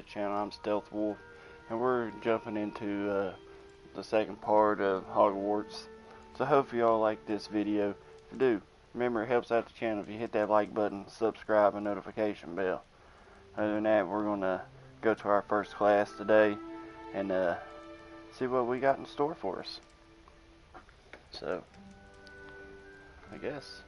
this channel. I'm Stealth Wolf, and we're jumping into the second part of Hogwarts. So hopefully y'all like this video. If you do, remember it helps out the channel if you hit that like button, subscribe, and notification bell. Other than that, we're gonna go to our first class today and see what we got in store for us. So, I guess.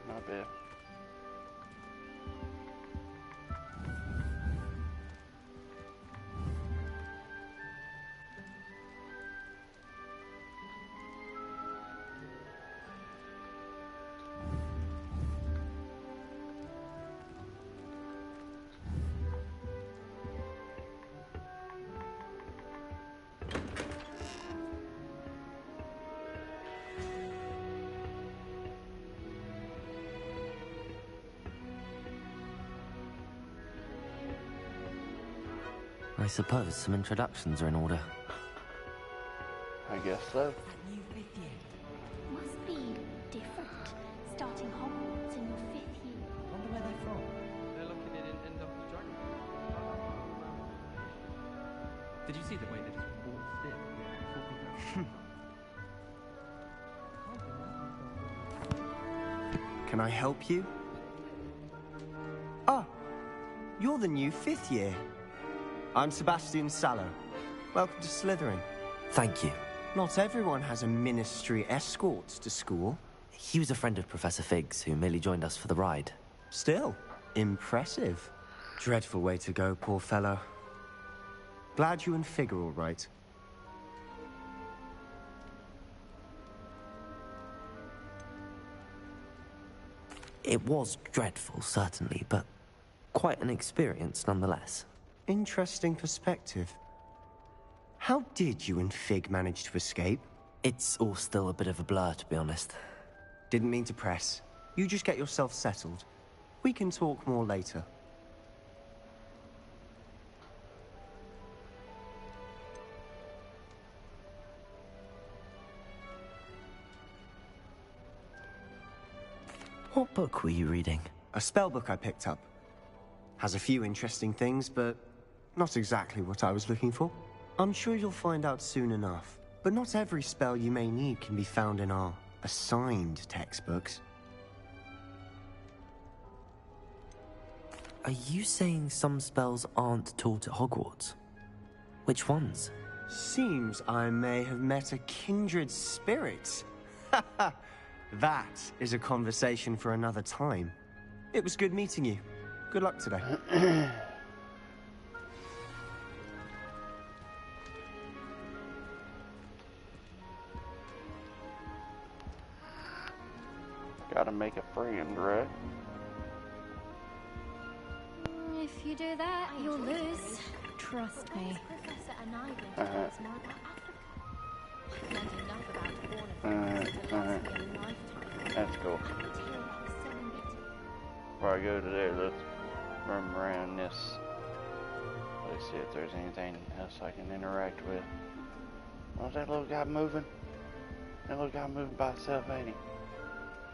Not bad. I suppose some introductions are in order. I guess so. Must be different. Starting Hogwarts in your 5th year. I wonder where they're from. They're looking at it end up the dragon. Did you see the way they just walked in? Can I help you? Ah, you're the new 5th year. I'm Sebastian Sallow. Welcome to Slytherin. Thank you. Not everyone has a ministry escort to school. He was a friend of Professor Fig's who merely joined us for the ride. Still, impressive. Dreadful way to go, poor fellow. Glad you and Fig are all right. It was dreadful, certainly, but quite an experience nonetheless. Interesting perspective. How did you and Fig manage to escape? It's all still a bit of a blur, to be honest. Didn't mean to press. You just get yourself settled. We can talk more later. What book were you reading? A spell book I picked up. Has a few interesting things, but not exactly what I was looking for. I'm sure you'll find out soon enough. But not every spell you may need can be found in our assigned textbooks. Are you saying some spells aren't taught at Hogwarts? Which ones? Seems I may have met a kindred spirit. That is a conversation for another time. It was good meeting you. Good luck today. Gotta make a friend, right? If you do that, you'll lose. Trust me. Professor Anigla tells us more about Africa. She learned enough about all of it to last me a lifetime. That's cool. Before I go to there, let's run around this. Let's see if there's anything else I can interact with. Oh, that little guy moving? That little guy moving by himself, ain't he?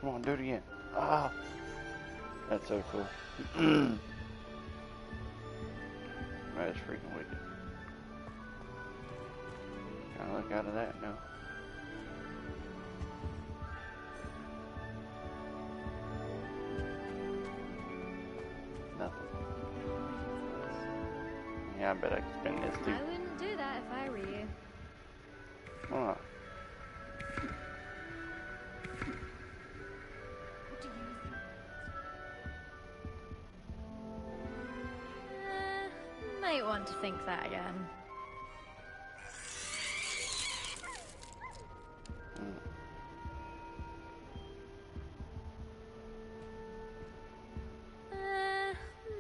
Come on, do it again. Ah! That's so cool. That's freaking wicked. Can I look out of that? No. Nothing. Yeah, I bet I can spin this too. I wouldn't do that if I were you. What? Might want to think that again.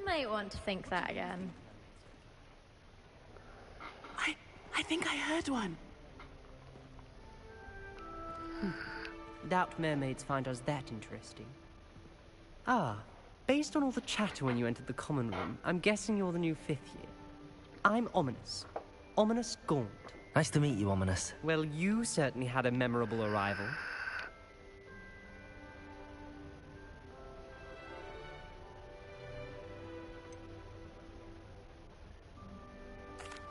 Might want to think that again. I think I heard one. Doubt mermaids find us that interesting. Ah, Based on all the chatter when you entered the common room, I'm guessing you're the new 5th year. I'm Ominous. Ominous Gaunt. Nice to meet you, Ominous. Well, you certainly had a memorable arrival.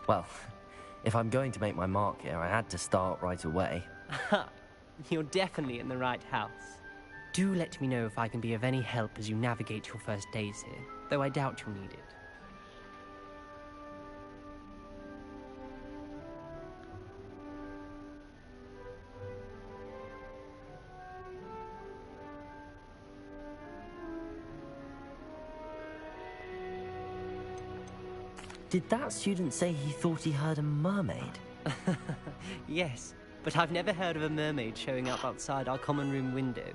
Well, if I'm going to make my mark here, I had to start right away. Ha! You're definitely in the right house. Do let me know if I can be of any help as you navigate your first days here, though I doubt you'll need it. Did that student say he thought he heard a mermaid? Yes, but I've never heard of a mermaid showing up outside our common room window.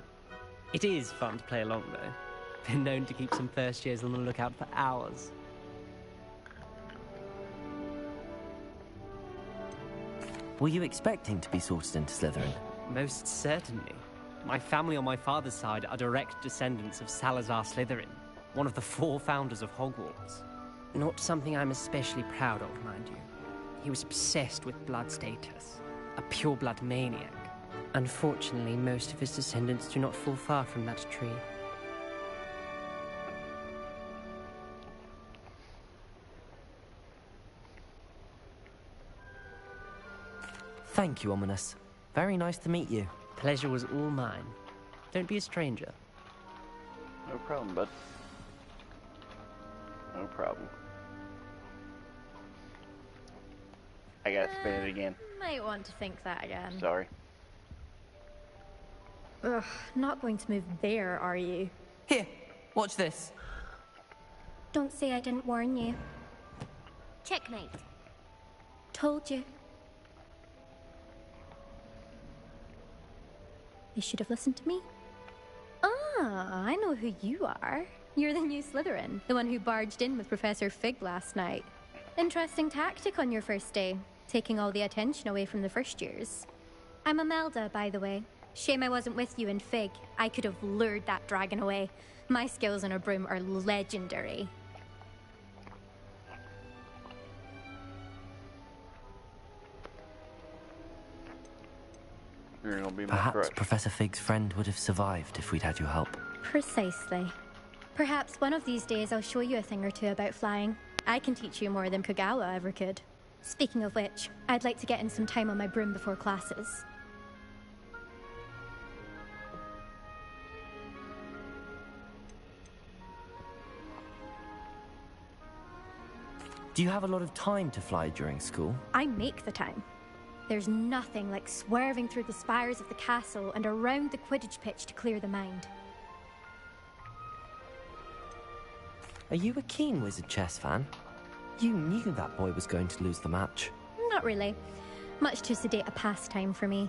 It is fun to play along, though. Been known to keep some first years on the lookout for hours. Were you expecting to be sorted into Slytherin? Most certainly. My family on my father's side are direct descendants of Salazar Slytherin, one of the 4 founders of Hogwarts. Not something I'm especially proud of, mind you. He was obsessed with blood status, a pure-blood maniac. Unfortunately, most of his descendants do not fall far from that tree. Thank you, Ominous. Very nice to meet you. Pleasure was all mine. Don't be a stranger. No problem, bud. No problem. I gotta spin it again. Might want to think that again. Sorry. Ugh, not going to move there, are you? Here, watch this. Don't say I didn't warn you. Checkmate. Told you. You should have listened to me. Ah, I know who you are. You're the new Slytherin, the one who barged in with Professor Fig last night. Interesting tactic on your first day, taking all the attention away from the first years. I'm Imelda, by the way. Shame I wasn't with you in Fig. I could have lured that dragon away. My skills on a broom are legendary. You're gonna be my Perhaps crush. Professor Fig's friend would have survived if we'd had your help. Precisely. Perhaps one of these days I'll show you a thing or two about flying. I can teach you more than Kogawa ever could. Speaking of which, I'd like to get in some time on my broom before classes. Do you have a lot of time to fly during school? I make the time. There's nothing like swerving through the spires of the castle and around the Quidditch pitch to clear the mind. Are you a keen Wizard chess fan? You knew that boy was going to lose the match. Not really. Much too sedate a pastime for me.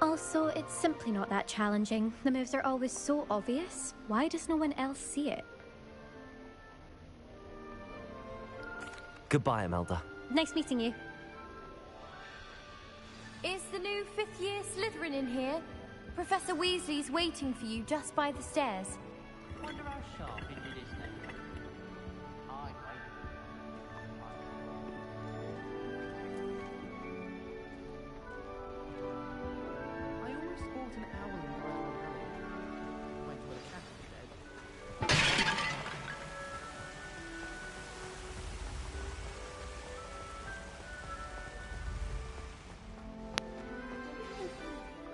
Also, it's simply not that challenging. The moves are always so obvious. Why does no one else see it? Goodbye, Imelda. Nice meeting you. Is the new 5th year Slytherin in here? Professor Weasley's waiting for you just by the stairs. Wonder how sharp he did his neck. I almost bought an owl in Diagon Alley. Went to a cat instead.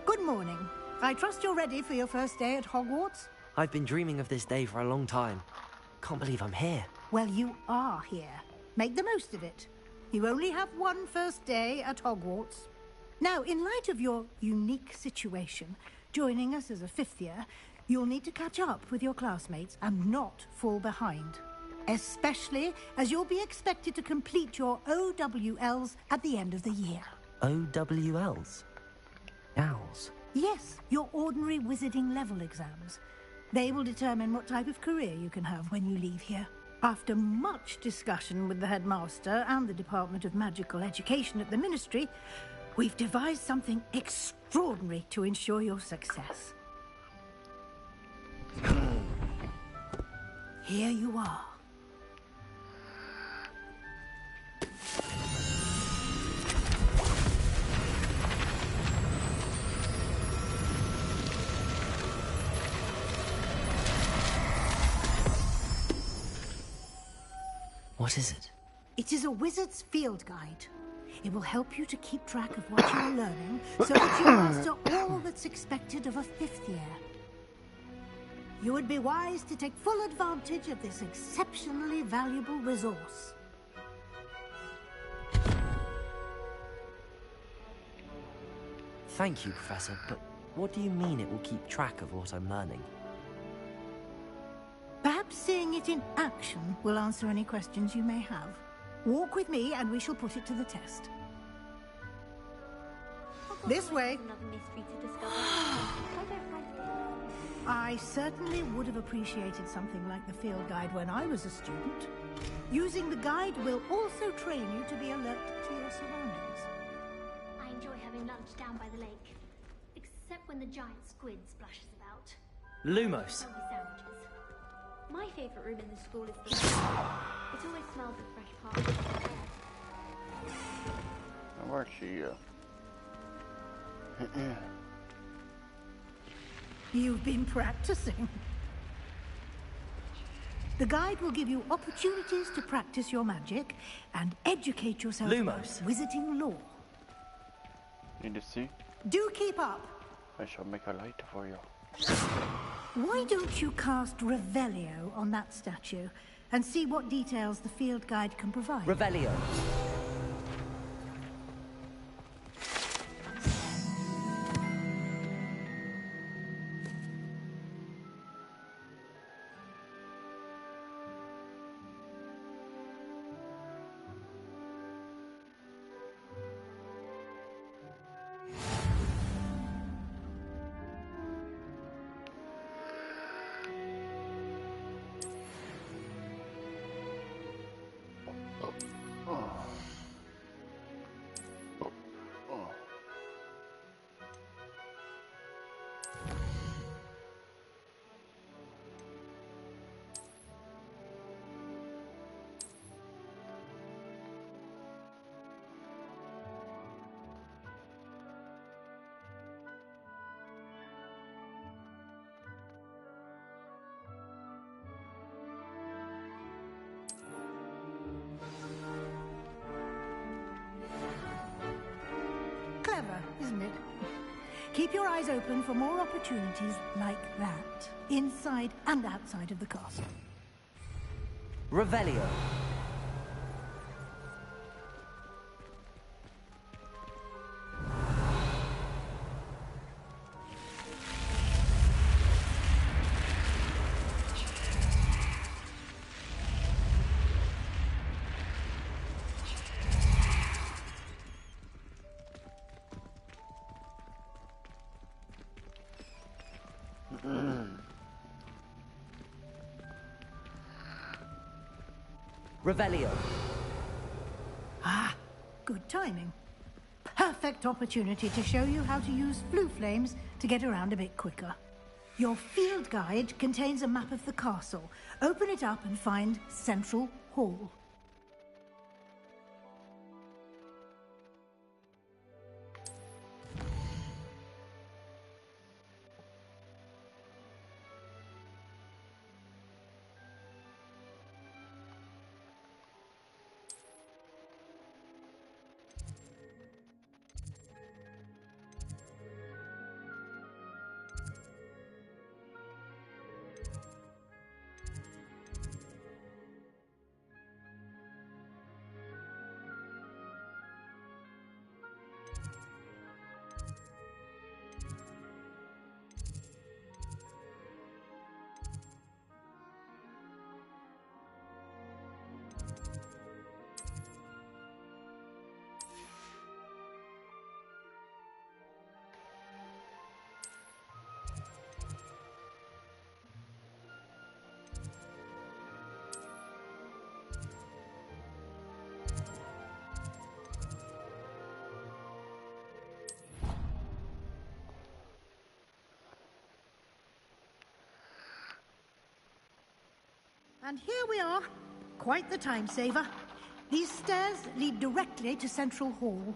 Good morning. I trust you're ready for your first day at Hogwarts? I've been dreaming of this day for a long time. Can't believe I'm here. Well, you are here. Make the most of it. You only have one first day at Hogwarts. Now, in light of your unique situation, joining us as a 5th year, you'll need to catch up with your classmates and not fall behind. Especially as you'll be expected to complete your OWLs at the end of the year. OWLs? Owls? Yes, your ordinary wizarding level exams. They will determine what type of career you can have when you leave here. After much discussion with the headmaster and the Department of Magical Education at the Ministry, we've devised something extraordinary to ensure your success. Here you are. What is it? It is a wizard's field guide. It will help you to keep track of what you are learning so that you master all that's expected of a 5th year. You would be wise to take full advantage of this exceptionally valuable resource. Thank you, Professor, but what do you mean it will keep track of what I'm learning? Perhaps seeing it in action will answer any questions you may have. Walk with me and we shall put it to the test. This way. Another mystery to discover. I don't like it. I certainly would have appreciated something like the field guide when I was a student. Using the guide will also train you to be alert to your surroundings. I enjoy having lunch down by the lake. Except when the giant squid splashes about. Lumos! Soggy sandwiches. My favourite room in the school is the it always smells of fresh parchment. Where'd she You've been practicing. The guide will give you opportunities to practice your magic and educate yourself about Lumos. wizarding lore. Need to see? Do keep up. I shall make a light for you. Why don't you cast Revelio on that statue and see what details the field guide can provide? Revelio. Clever, isn't it? Keep your eyes open for more opportunities like that, inside and outside of the castle. Revelio. Revelio. Ah, good timing. Perfect opportunity to show you how to use flue flames to get around a bit quicker. Your field guide contains a map of the castle. Open it up and find Central Hall. And here we are. Quite the time saver. These stairs lead directly to Central Hall.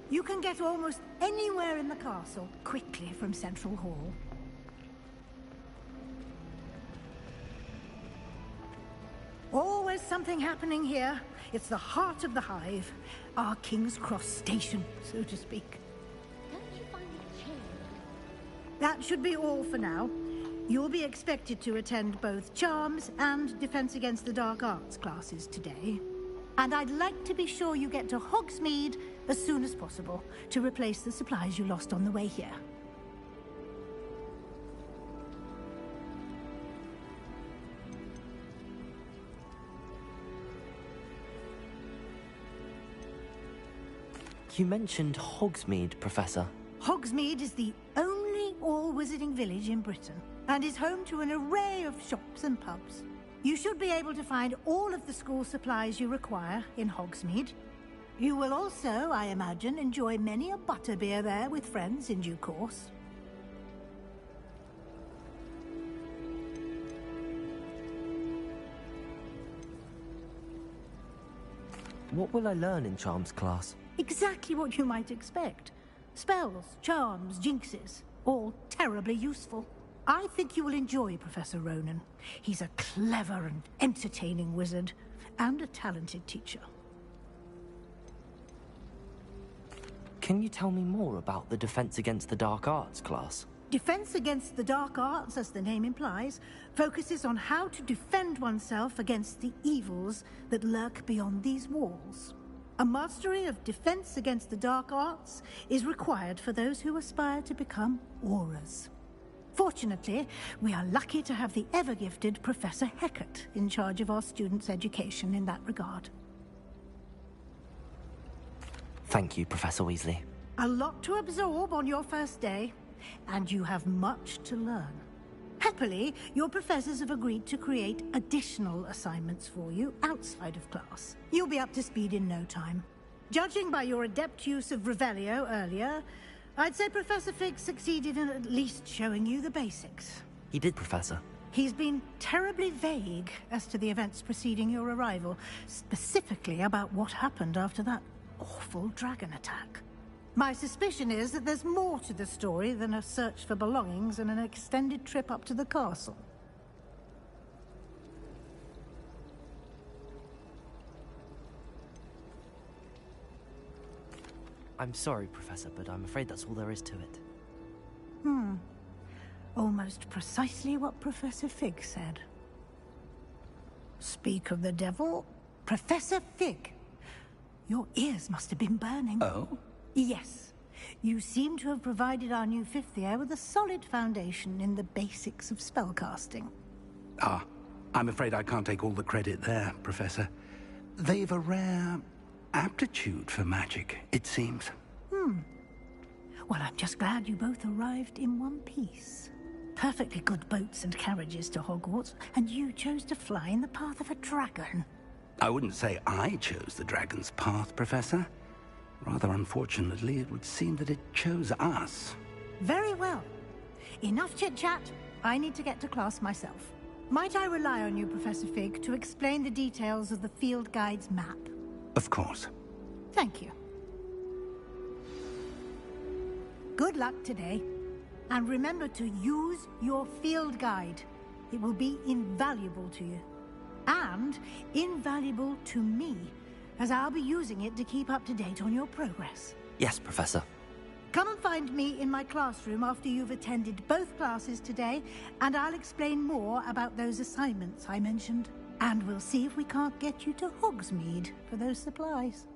You can get almost anywhere in the castle quickly from Central Hall. Always something happening here. It's the heart of the Hive. Our King's Cross station, so to speak. Don't you find it chilling? That should be all for now. You'll be expected to attend both Charms and Defense Against the Dark Arts classes today. And I'd like to be sure you get to Hogsmeade as soon as possible to replace the supplies you lost on the way here. You mentioned Hogsmeade, Professor. Hogsmeade is the only all-wizarding village in Britain and is home to an array of shops and pubs. You should be able to find all of the school supplies you require in Hogsmeade. You will also, I imagine, enjoy many a butterbeer there with friends in due course. What will I learn in Charms class? Exactly what you might expect. Spells, charms, jinxes, all terribly useful. I think you will enjoy Professor Ronan. He's a clever and entertaining wizard, and a talented teacher. Can you tell me more about the Defense Against the Dark Arts class? Defense Against the Dark Arts, as the name implies, focuses on how to defend oneself against the evils that lurk beyond these walls. A mastery of Defense Against the Dark Arts is required for those who aspire to become Aurors. Fortunately, we are lucky to have the ever-gifted Professor Hecat in charge of our students' education in that regard. Thank you, Professor Weasley. A lot to absorb on your first day, and you have much to learn. Happily, your professors have agreed to create additional assignments for you outside of class. You'll be up to speed in no time. Judging by your adept use of Revelio earlier, I'd say Professor Fig succeeded in at least showing you the basics. He did, Professor. He's been terribly vague as to the events preceding your arrival, specifically about what happened after that awful dragon attack. My suspicion is that there's more to the story than a search for belongings and an extended trip up to the castle. I'm sorry, Professor, but I'm afraid that's all there is to it. Almost precisely what Professor Fig said. Speak of the devil, Professor Fig. Your ears must have been burning. Oh? Yes. You seem to have provided our new fifth year with a solid foundation in the basics of spellcasting. Ah, I'm afraid I can't take all the credit there, Professor. They've a rare aptitude for magic, it seems. Well, I'm just glad you both arrived in one piece. Perfectly good boats and carriages to Hogwarts, and you chose to fly in the path of a dragon. I wouldn't say I chose the dragon's path, Professor. Rather unfortunately, it would seem that it chose us. Very well. Enough chit-chat. I need to get to class myself. Might I rely on you, Professor Fig, to explain the details of the field guide's map? Of course. Thank you. Good luck today. And remember to use your field guide. It will be invaluable to you. And invaluable to me, as I'll be using it to keep up to date on your progress. Yes, Professor. Come and find me in my classroom after you've attended both classes today, and I'll explain more about those assignments I mentioned. And we'll see if we can't get you to Hogsmeade for those supplies.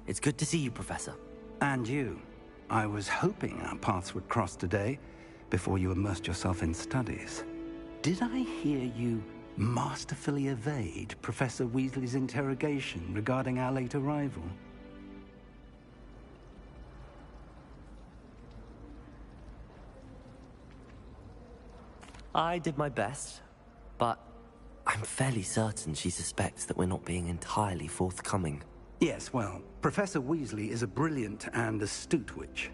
It's good to see you, Professor. And you. I was hoping our paths would cross today, before you immersed yourself in studies. Did I hear you masterfully evade Professor Weasley's interrogation regarding our late arrival? I did my best, but I'm fairly certain she suspects that we're not being entirely forthcoming. Yes, well, Professor Weasley is a brilliant and astute witch.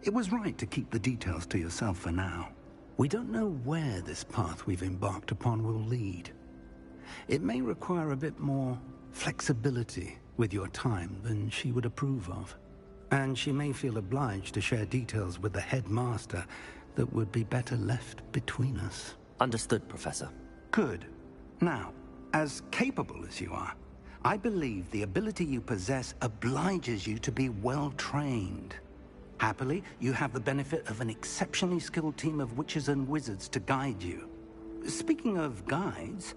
It was right to keep the details to yourself for now. We don't know where this path we've embarked upon will lead. It may require a bit more flexibility with your time than she would approve of. And she may feel obliged to share details with the headmaster that would be better left between us. Understood, Professor. Good. Now, as capable as you are, I believe the ability you possess obliges you to be well trained. Happily, you have the benefit of an exceptionally skilled team of witches and wizards to guide you. Speaking of guides,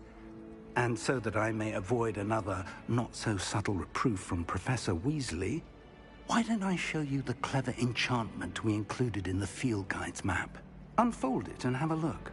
and so that I may avoid another not-so-subtle reproof from Professor Weasley, why don't I show you the clever enchantment we included in the field guide's map? Unfold it and have a look.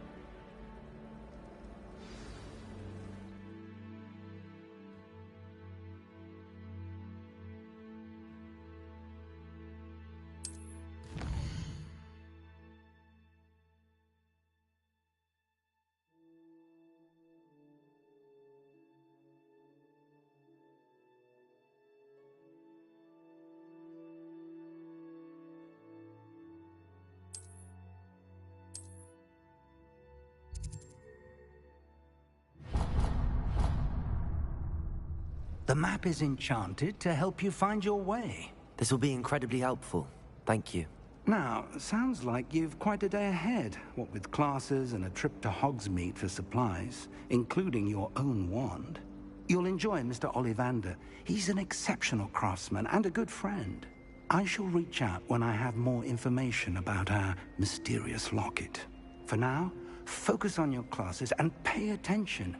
The map is enchanted to help you find your way. This will be incredibly helpful. Thank you. Now, sounds like you've quite a day ahead, what with classes and a trip to Hogsmeade for supplies, including your own wand. You'll enjoy Mr. Ollivander. He's an exceptional craftsman and a good friend. I shall reach out when I have more information about our mysterious locket. For now, focus on your classes and pay attention.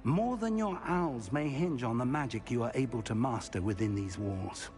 More than your owls may hinge on the magic you are able to master within these walls.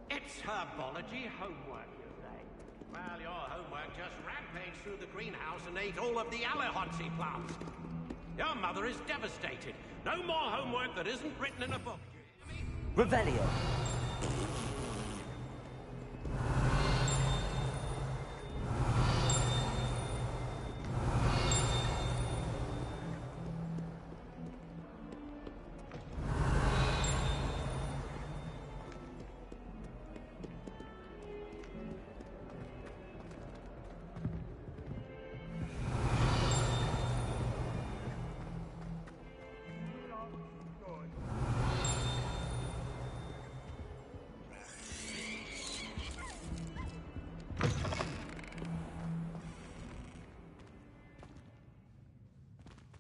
It's herbology homework, you say? Well, your homework just rampaged through the greenhouse and ate all of the Alehotzi plants. Your mother is devastated. No more homework that isn't written in a book. Do you hear me? Revelio.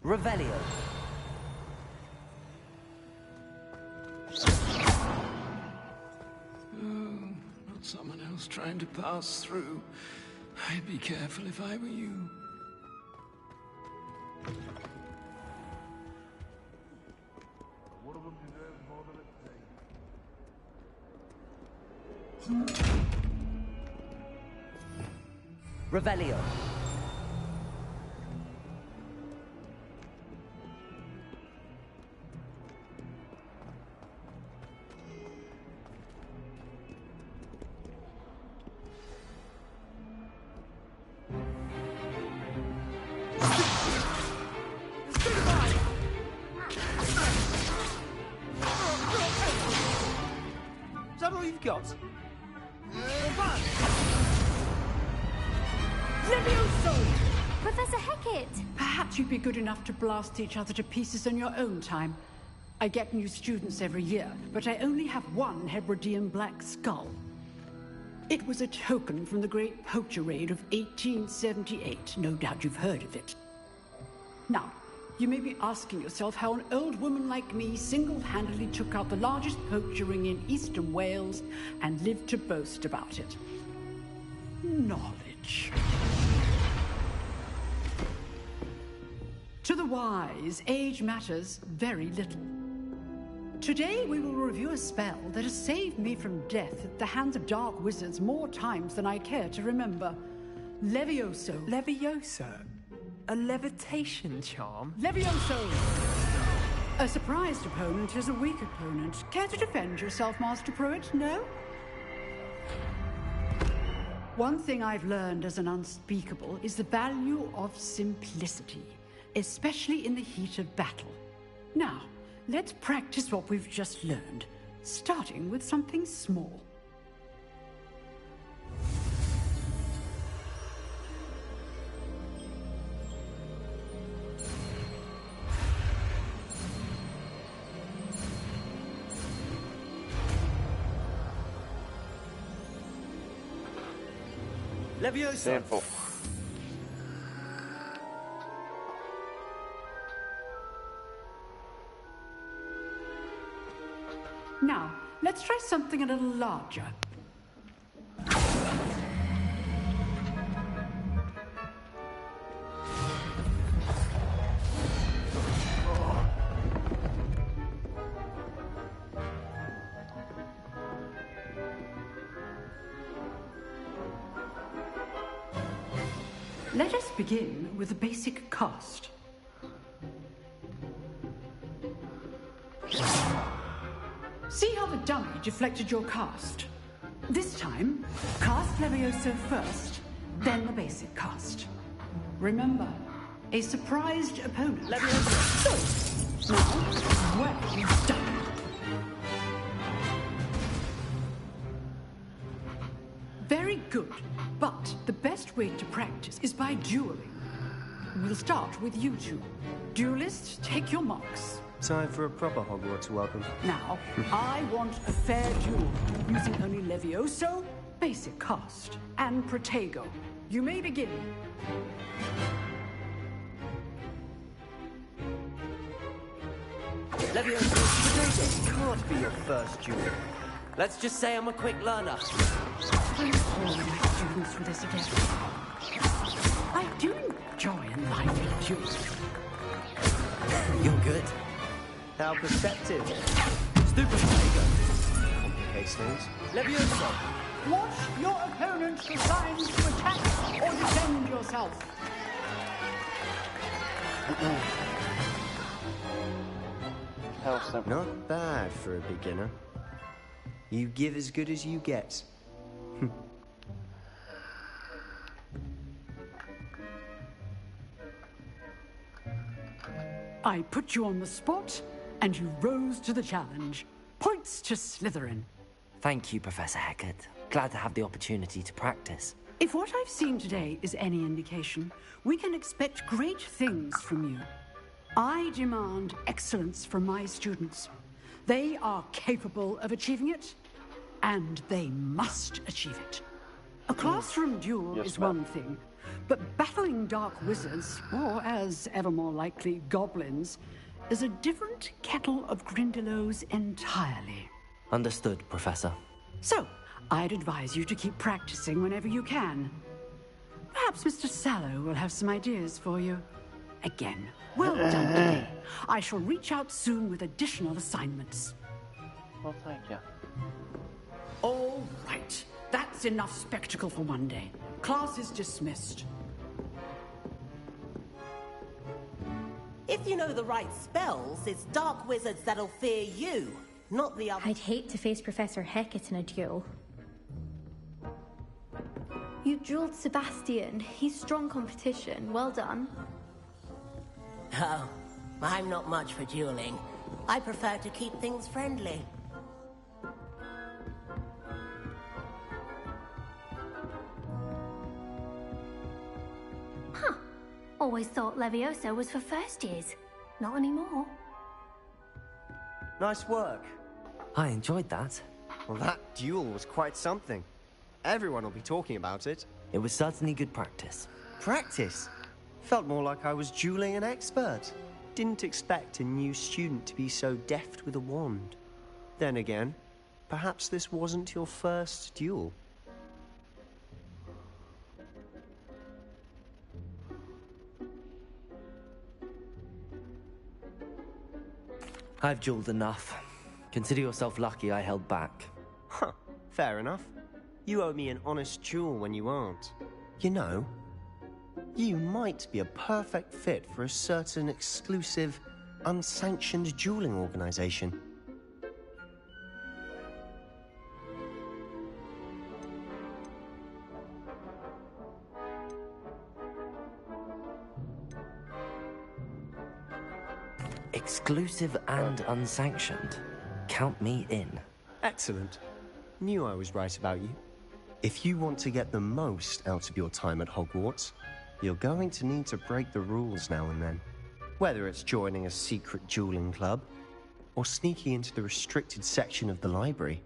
Revelio. Oh, not someone else trying to pass through. I'd be careful if I were you. One of them deserves more than a Revelio. that all you've got? Levioso! Professor Hecat! Perhaps you'd be good enough to blast each other to pieces in your own time. I get new students every year, but I only have one Hebridean black skull. It was a token from the Great Poacher Raid of 1878. No doubt you've heard of it. Now, you may be asking yourself how an old woman like me single-handedly took out the largest poacher ring in eastern Wales and lived to boast about it. Knowledge. To the wise, age matters very little. Today we will review a spell that has saved me from death at the hands of dark wizards more times than I care to remember. Levioso. Levioso? A levitation charm? Levioso! A surprised opponent is a weak opponent. Care to defend yourself, Master Pruitt? No? One thing I've learned as an unspeakable is the value of simplicity, especially in the heat of battle. Now, let's practice what we've just learned, starting with something small. Levioso! Simple. Now, let's try something a little larger. Let us begin with the basic cast. See how the dummy deflected your cast? This time, cast Levioso first, then the basic cast. Remember, a surprised opponent. Levioso! So, now, well done. Very good, but the best way to practice is by dueling. We'll start with you two. Duelists, take your marks. Time for a proper Hogwarts welcome. Now, I want a fair duel, using only Levioso, basic cast, and Protego. You may begin. Levioso, this can't be your first duel. Let's just say I'm a quick learner. I'm calling my students for this again. I do enjoy a lively duel. You're good. How perceptive. Stupid Protego. Complicates things. Levioso. Watch your opponent for signs to attack or defend yourself. How simple. Not bad for a beginner. You give as good as you get. I put you on the spot, and you rose to the challenge. Points to Slytherin. Thank you, Professor Hecat. Glad to have the opportunity to practice. If what I've seen today is any indication, we can expect great things from you. I demand excellence from my students. They are capable of achieving it, and they must achieve it. A classroom duel is one thing, but battling dark wizards, or as ever more likely, goblins, is a different kettle of Grindylows entirely. Understood, Professor. So, I'd advise you to keep practicing whenever you can. Perhaps Mr. Sallow will have some ideas for you. Again, well done today. I shall reach out soon with additional assignments. Well, thank you. All right. That's enough spectacle for one day. Class is dismissed. If you know the right spells, it's dark wizards that'll fear you, not the other. I'd hate to face Professor Hecat in a duel. You dueled Sebastian. He's strong competition. Well done. Oh, I'm not much for dueling. I prefer to keep things friendly. Always thought Leviosa was for first years. Not anymore. Nice work. I enjoyed that. Well, that duel was quite something. Everyone will be talking about it. It was certainly good practice. Practice? Felt more like I was dueling an expert. Didn't expect a new student to be so deft with a wand. Then again, perhaps this wasn't your first duel. I've dueled enough. Consider yourself lucky I held back. Huh, fair enough. You owe me an honest duel when you aren't. You know, you might be a perfect fit for a certain exclusive, unsanctioned dueling organization. Exclusive and unsanctioned. Count me in. Excellent. Knew I was right about you. If you want to get the most out of your time at Hogwarts, you're going to need to break the rules now and then. Whether it's joining a secret dueling club, or sneaking into the restricted section of the library,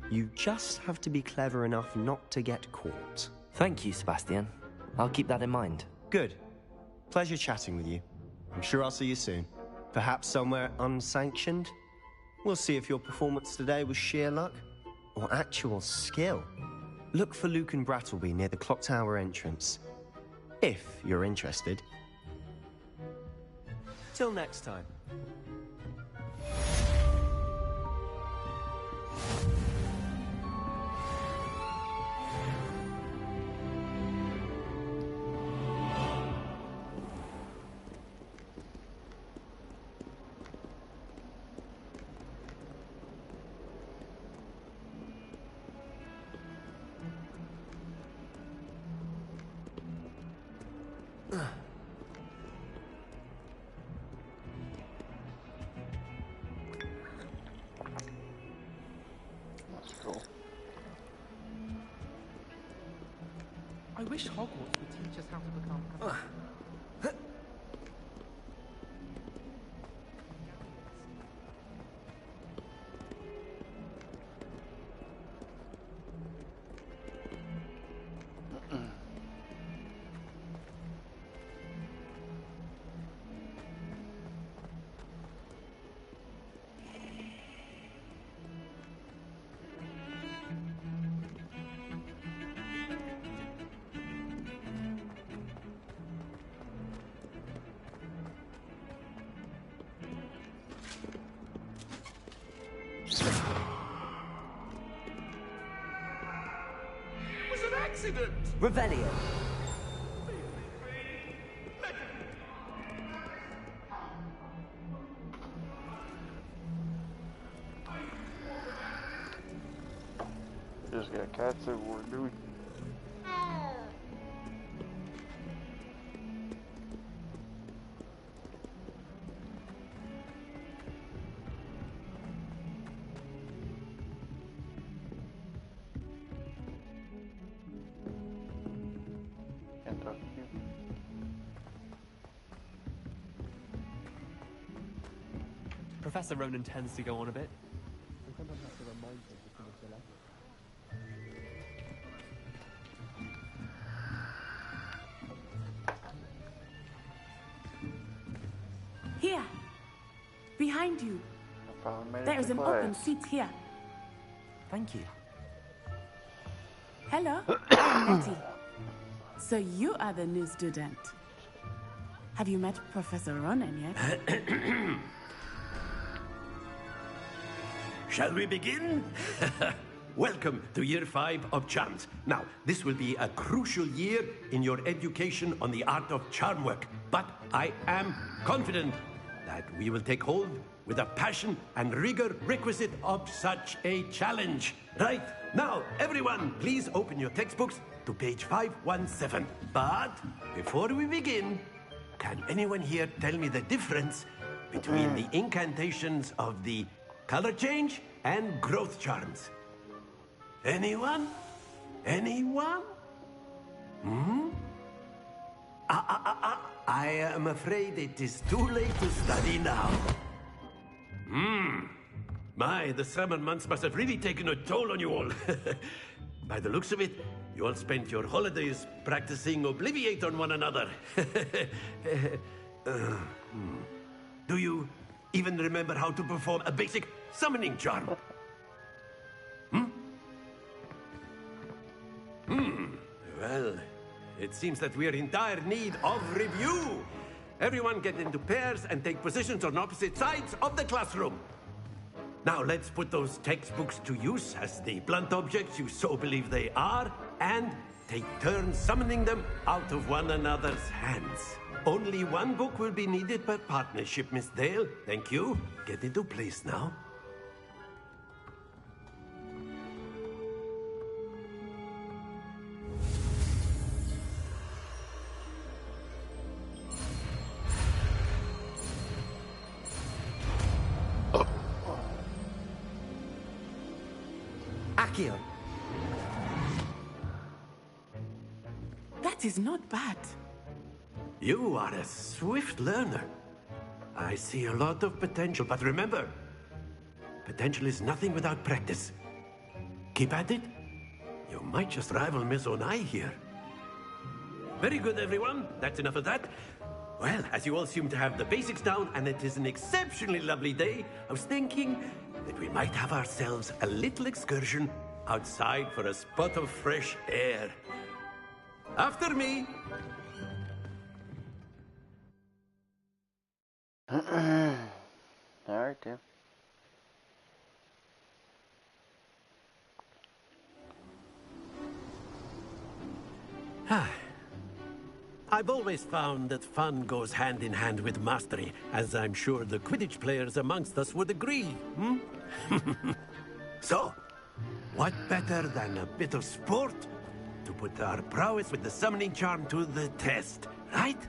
you just have to be clever enough not to get caught. Thank you, Sebastian. I'll keep that in mind. Good. Pleasure chatting with you. I'm sure I'll see you soon. Perhaps somewhere unsanctioned? We'll see if your performance today was sheer luck or actual skill. Look for Luke and Brattleby near the clock tower entrance, if you're interested. Till next time. I wish Hogwarts would teach us how to become... Accident! Revelio. Just got cats everywhere, do we? Professor Ronan tends to go on a bit. Here, behind you. There is an open seat here. Thank you. Hello, I'm Nettie. So you are the new student. Have you met Professor Ronan yet? Shall we begin? Welcome to Year 5 of Charms. Now, this will be a crucial year in your education on the art of charm work, but I am confident that we will take hold with the passion and rigor requisite of such a challenge. Right, now, everyone, please open your textbooks to page 517. But before we begin, can anyone here tell me the difference between the incantations of the color change and growth charms? Anyone? Anyone? I am afraid it is too late to study now. The summer months must have really taken a toll on you all. By the looks of it, you all spent your holidays practicing Obliviate on one another. Do you even remember how to perform a basic summoning charm? Well, it seems that we are in dire need of review. Everyone get into pairs and take positions on opposite sides of the classroom. Now let's put those textbooks to use as the blunt objects you so believe they are, and take turns summoning them out of one another's hands. Only one book will be needed per partnership, Miss Dale. Thank you. Get into place now. Akio. That is not bad. You are a swift learner. I see a lot of potential, but remember, potential is nothing without practice. Keep at it. You might just rival Miss Onai here. Very good, everyone. That's enough of that. Well, as you all seem to have the basics down, and it is an exceptionally lovely day, I was thinking that we might have ourselves a little excursion outside for a spot of fresh air. After me. Alright then. I've always found that fun goes hand in hand with mastery, as I'm sure the Quidditch players amongst us would agree. So, what better than a bit of sport to put our prowess with the summoning charm to the test, right?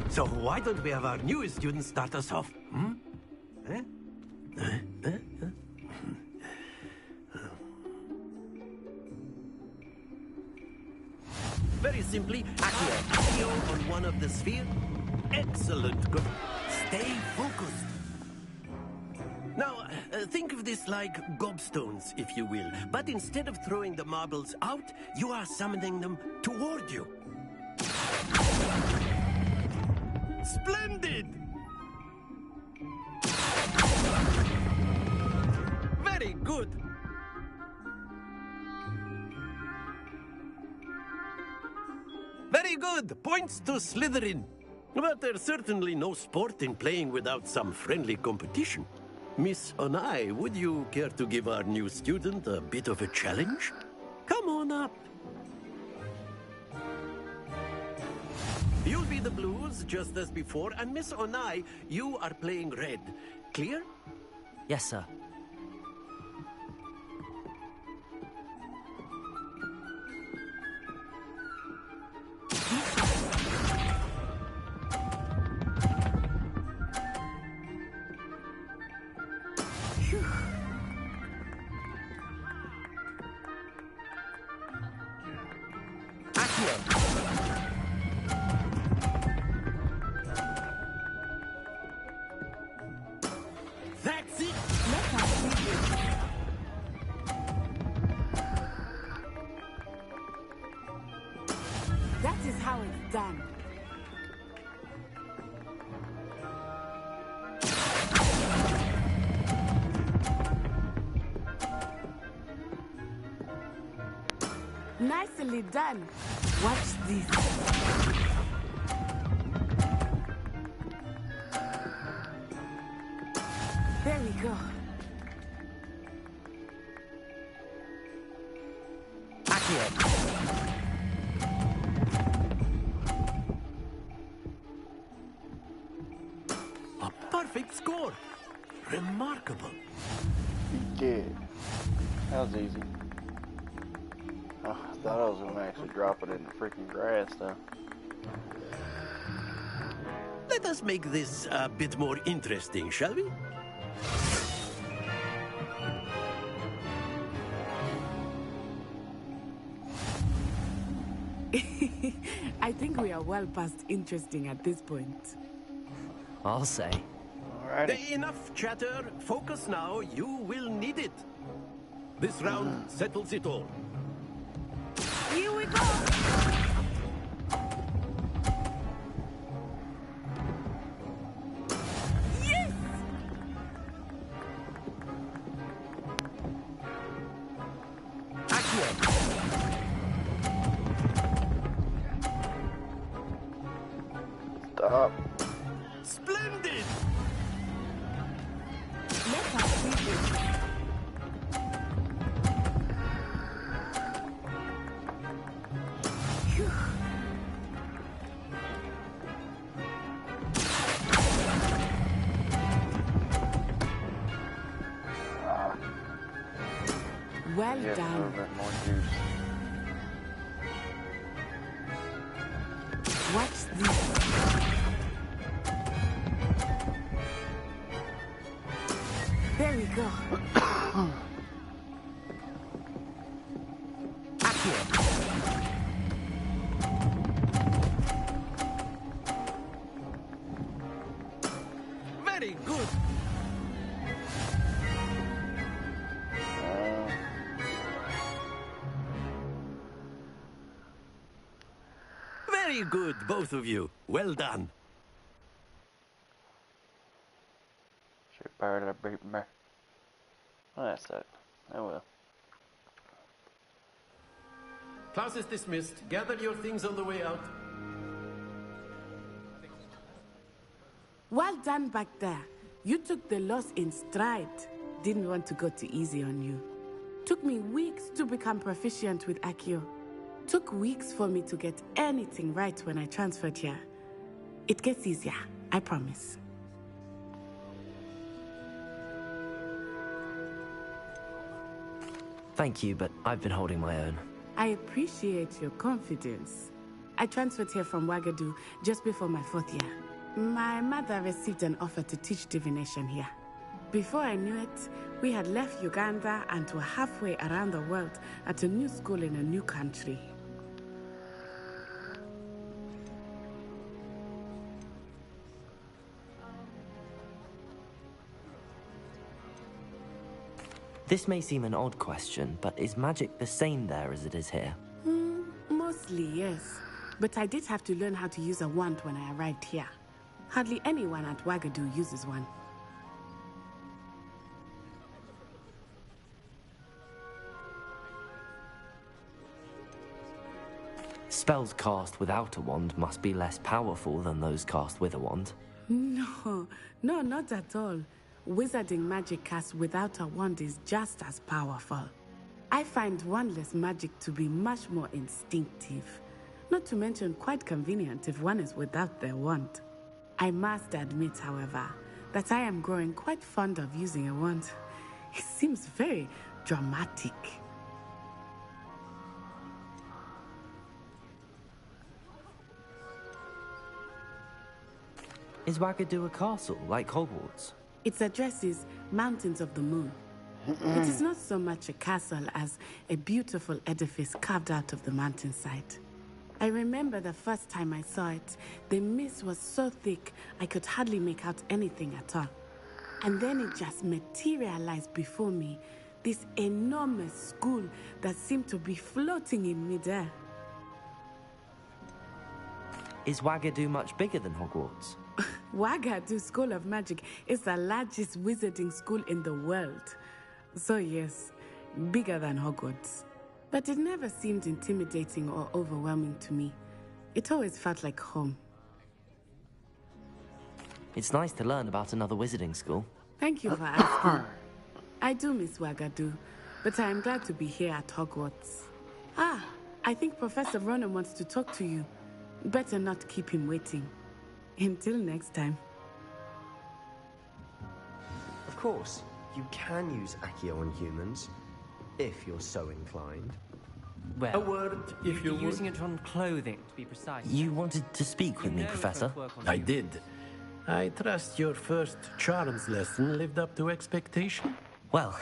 So why don't we have our newest student start us off? Very simply, Accio on one of the sphere. Excellent. Good. Stay focused. Now, think of this like gobstones, if you will. But instead of throwing the marbles out, you are summoning them toward you. Splendid! Very good. Very good. Points to Slytherin. But there's certainly no sport in playing without some friendly competition. Miss Onai, would you care to give our new student a bit of a challenge? Come on up. You'll be the blues, just as before, and Miss Onai, you are playing red. Clear? Yes, sir. That's it! That is how it's done. Nicely done. Watch this. There we go. A perfect score. Remarkable. You did. That was easy. Oh, I thought I was going to actually drop it in the freaking grass, though. Let us make this a bit more interesting, shall we? I think we are well past interesting at this point. I'll say. Enough chatter. Focus now. You will need it. This round settles it all. Here we go! Yes! Stop. Splendid! Let us see this. Well Yes, done. a little bit more juice. What's this? There we go. Very good. Very good, both of you. Well done. Shit, bird, I beat me. Well, that sucked. Oh well. Class is dismissed. Gather your things on the way out. Well done back there. You took the loss in stride. Didn't want to go too easy on you. Took me weeks to become proficient with Accio. Took weeks for me to get anything right when I transferred here. It gets easier, I promise. Thank you, but I've been holding my own. I appreciate your confidence. I transferred here from Wagadu just before my 4th year. My mother received an offer to teach divination here. Before I knew it, we had left Uganda and were halfway around the world at a new school in a new country. This may seem an odd question, but is magic the same there as it is here? Mostly, yes. But I did have to learn how to use a wand when I arrived here. Hardly anyone at Wagadu uses one. Spells cast without a wand must be less powerful than those cast with a wand. No, not at all. Wizzarding magic cast without a wand is just as powerful. I find wandless magic to be much more instinctive. Not to mention quite convenient if one is without their wand. I must admit, however, that I am growing quite fond of using a wand. It seems very dramatic. Is Wagadu a castle, like Hogwarts? Its address is Mountains of the Moon. It is not so much a castle as a beautiful edifice carved out of the mountainside. I remember the first time I saw it, the mist was so thick I could hardly make out anything at all. And then it just materialized before me, this enormous school that seemed to be floating in midair. Is Wagadu much bigger than Hogwarts? Wagadu School of Magic is the largest wizarding school in the world. So yes, bigger than Hogwarts. But it never seemed intimidating or overwhelming to me. It always felt like home. It's nice to learn about another wizarding school. Thank you for asking. I do miss Wagadu, but I am glad to be here at Hogwarts. I think Professor Ronan wants to talk to you. Better not keep him waiting. Until next time. Of course, you can use Accio on humans, if you're so inclined. Well, A word, if you would. using it on clothing, to be precise. You wanted to speak with me, Professor? I did. I trust your first charms lesson lived up to expectation? Well,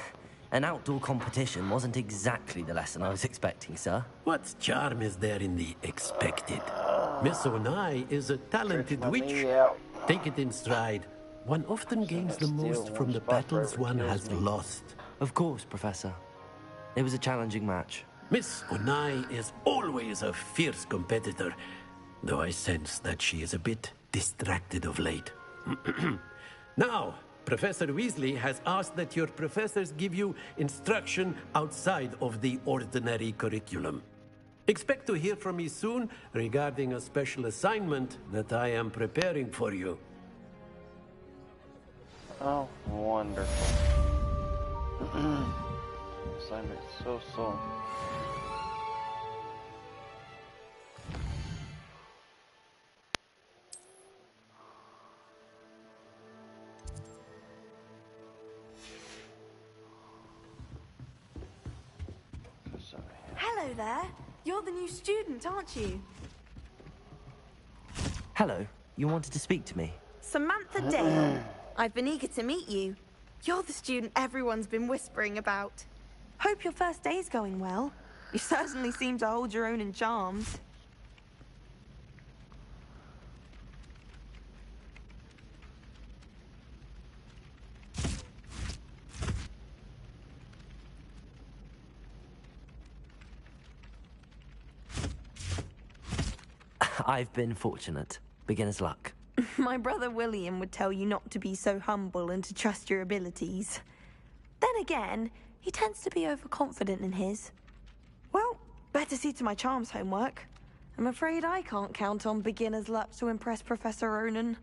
an outdoor competition wasn't exactly the lesson I was expecting, sir. What charm is there in the expected? Miss Onai is a talented witch. Take it in stride. One often gains the most from the battles one has lost. Of course, Professor. It was a challenging match. Miss Onai is always a fierce competitor, though I sense that she is a bit distracted of late. Now, Professor Weasley has asked that your professors give you instruction outside of the ordinary curriculum. Expect to hear from me soon regarding a special assignment that I am preparing for you. Oh, wonderful. Assignment so soon. Hello there. You're the new student, aren't you? Hello, you wanted to speak to me? Samantha Dale. I've been eager to meet you. You're the student everyone's been whispering about. Hope your first day's going well. You certainly seem to hold your own in charms. I've been fortunate. Beginner's luck. My brother William would tell you not to be so humble and to trust your abilities. Then again, he tends to be overconfident in his. Well, better see to my charms homework. I'm afraid I can't count on beginner's luck to impress Professor Ronan.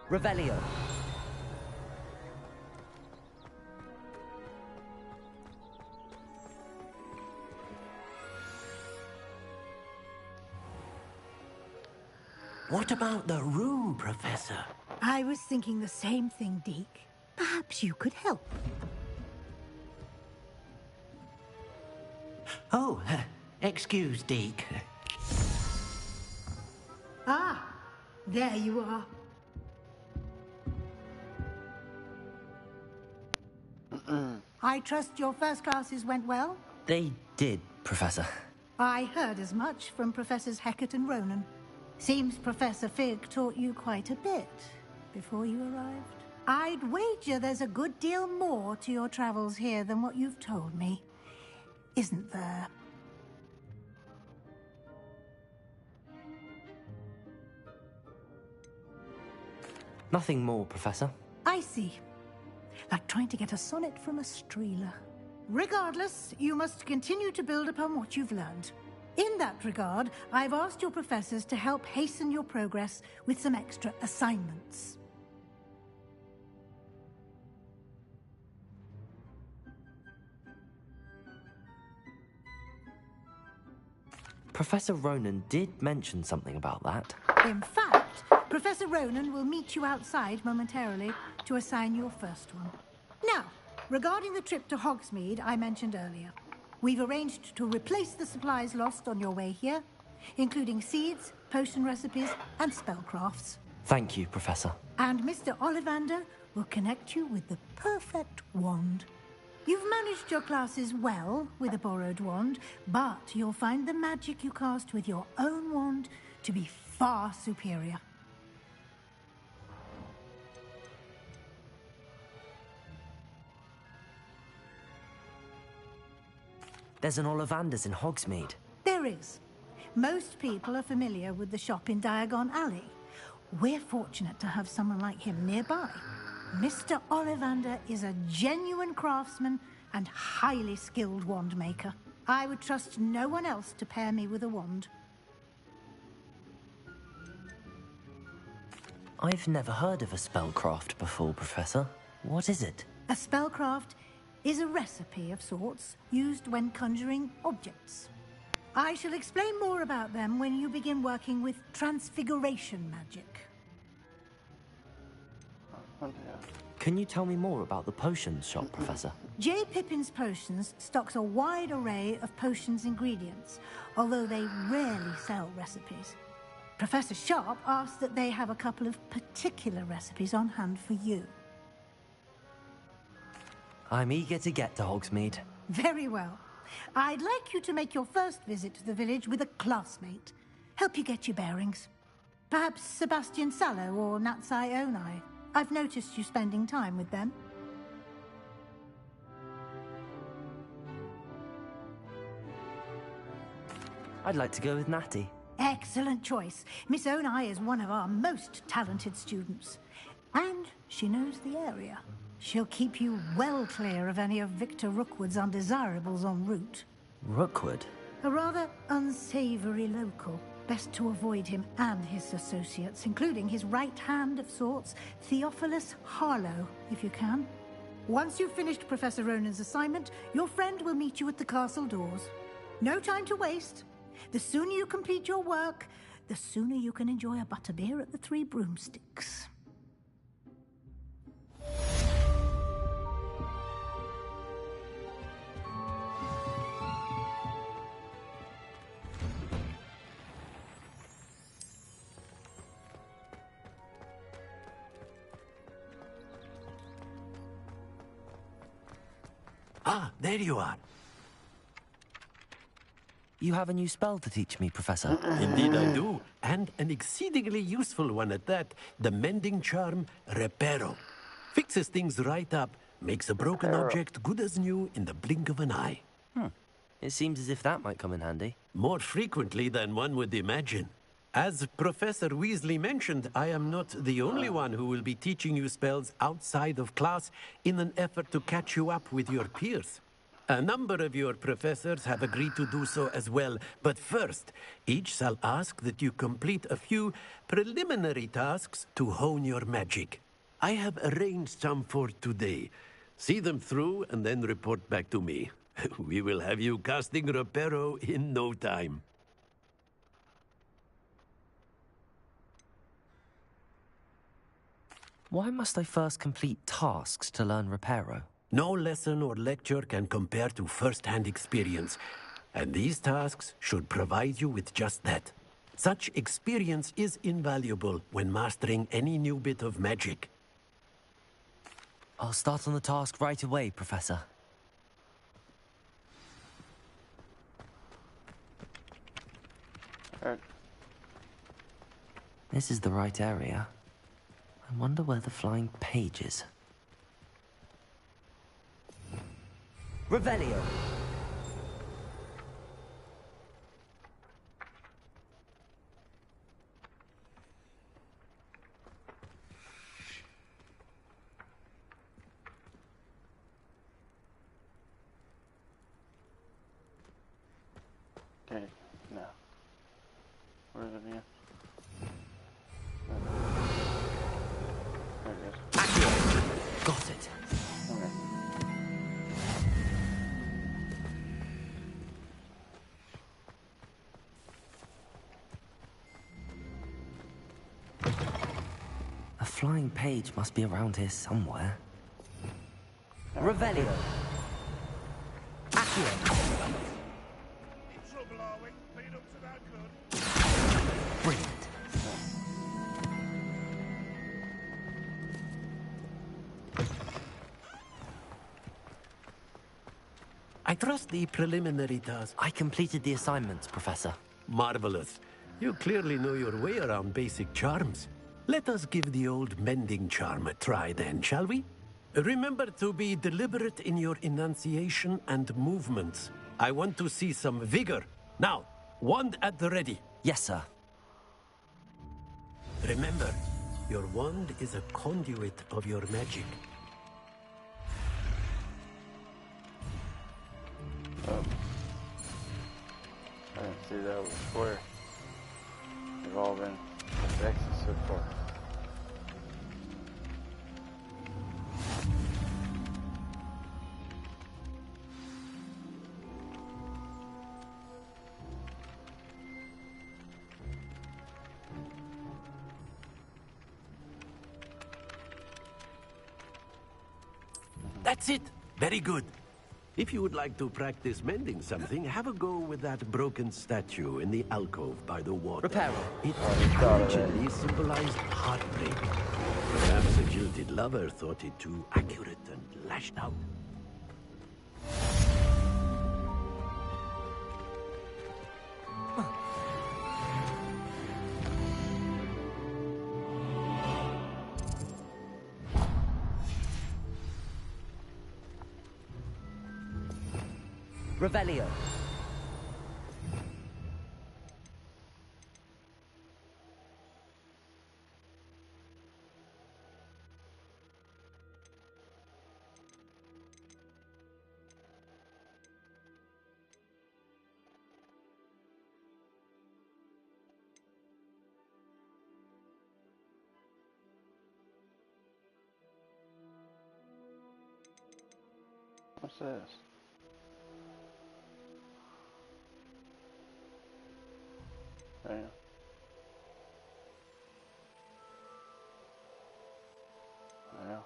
Revelio. What about the room, Professor? I was thinking the same thing, Deke. Perhaps you could help. Oh, excuse, Deke. Ah, there you are. I trust your first classes went well? They did, Professor. I heard as much from Professors Hecat and Ronan. Seems Professor Fig taught you quite a bit before you arrived. I'd wager there's a good deal more to your travels here than what you've told me. Isn't there? Nothing more, Professor. I see. Like trying to get a sonnet from a streeler. Regardless, you must continue to build upon what you've learned. In that regard, I've asked your professors to help hasten your progress with some extra assignments. Professor Ronan did mention something about that. In fact, Professor Ronan will meet you outside momentarily to assign your first one. Now, regarding the trip to Hogsmeade I mentioned earlier, we've arranged to replace the supplies lost on your way here, including seeds, potion recipes, and spellcrafts. Thank you, Professor. And Mr. Ollivander will connect you with the perfect wand. You've managed your classes well with a borrowed wand, but you'll find the magic you cast with your own wand to be far superior. There's an Ollivander's in Hogsmeade. There is. Most people are familiar with the shop in Diagon Alley. We're fortunate to have someone like him nearby. Mr. Ollivander is a genuine craftsman and highly skilled wand maker. I would trust no one else to pair me with a wand. I've never heard of a spellcraft before, Professor. What is it? A spellcraft is a recipe of sorts used when conjuring objects. I shall explain more about them when you begin working with transfiguration magic. Can you tell me more about the potions shop, Professor? J. Pippin's Potions stocks a wide array of potions ingredients, although they rarely sell recipes. Professor Sharp asked that they have a couple of particular recipes on hand for you. I'm eager to get to Hogsmeade. Very well. I'd like you to make your first visit to the village with a classmate. Help you get your bearings. Perhaps Sebastian Sallow or Natsai Onai. I've noticed you spending time with them. I'd like to go with Natty. Excellent choice. Miss Onai is one of our most talented students. And she knows the area. She'll keep you well clear of any of Victor Rookwood's undesirables en route. Rookwood? A rather unsavory local. Best to avoid him and his associates, including his right hand of sorts, Theophilus Harlow, if you can. Once you've finished Professor Ronan's assignment, your friend will meet you at the castle doors. No time to waste. The sooner you complete your work, the sooner you can enjoy a butterbeer at the Three Broomsticks. Ah, there you are. You have a new spell to teach me, Professor. Indeed I do, and an exceedingly useful one at that. The mending charm, Reparo. Fixes things right up, makes a broken object good as new in the blink of an eye. It seems as if that might come in handy. More frequently than one would imagine. As Professor Weasley mentioned, I am not the only one who will be teaching you spells outside of class in an effort to catch you up with your peers. A number of your professors have agreed to do so as well, but first, each shall ask that you complete a few preliminary tasks to hone your magic. I have arranged some for today. See them through and then report back to me. We will have you casting Reparo in no time. Why must I first complete tasks to learn Reparo? No lesson or lecture can compare to first-hand experience, and these tasks should provide you with just that. Such experience is invaluable when mastering any new bit of magic. I'll start on the task right away, Professor. This is the right area. I wonder where the flying page is. Revelio! Okay, now. Where is it again? There it is. Got it. Okay. A flying page must be around here somewhere. Revelio! Accio! Brilliant. I trust the preliminary task. I completed the assignments, Professor. Marvelous. You clearly know your way around basic charms. Let us give the old mending charm a try then, shall we? Remember to be deliberate in your enunciation and movements. I want to see some vigor. Now, wand at the ready. Yes, sir. Remember, your wand is a conduit of your magic. Oh. I didn't see that was square. They've all been X's so far. That's it. Very good. If you would like to practice mending something, have a go with that broken statue in the alcove by the water. Repair it. It originally symbolized heartbreak. Perhaps a jilted lover thought it too accurate and lashed out. Revelio. What's this? Damn. Yeah.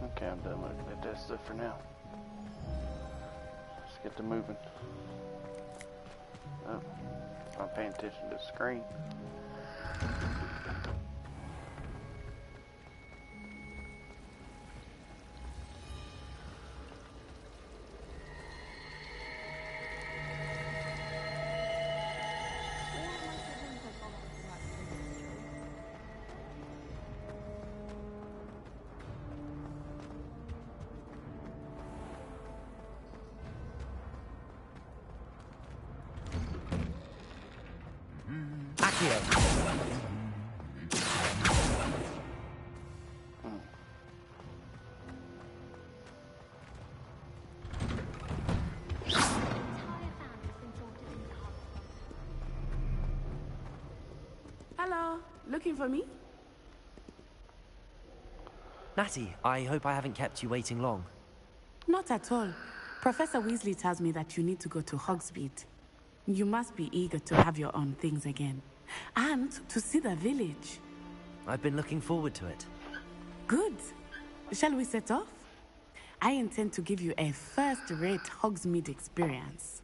Okay, I'm done looking at that stuff for now. Let's get to moving. Oh, I'm paying attention to the screen. Hello, looking for me? Natty, I hope I haven't kept you waiting long. Not at all. Professor Weasley tells me that you need to go to Hogsmeade. You must be eager to have your own things again. And to see the village. I've been looking forward to it. Good. Shall we set off? I intend to give you a first-rate Hogsmeade experience.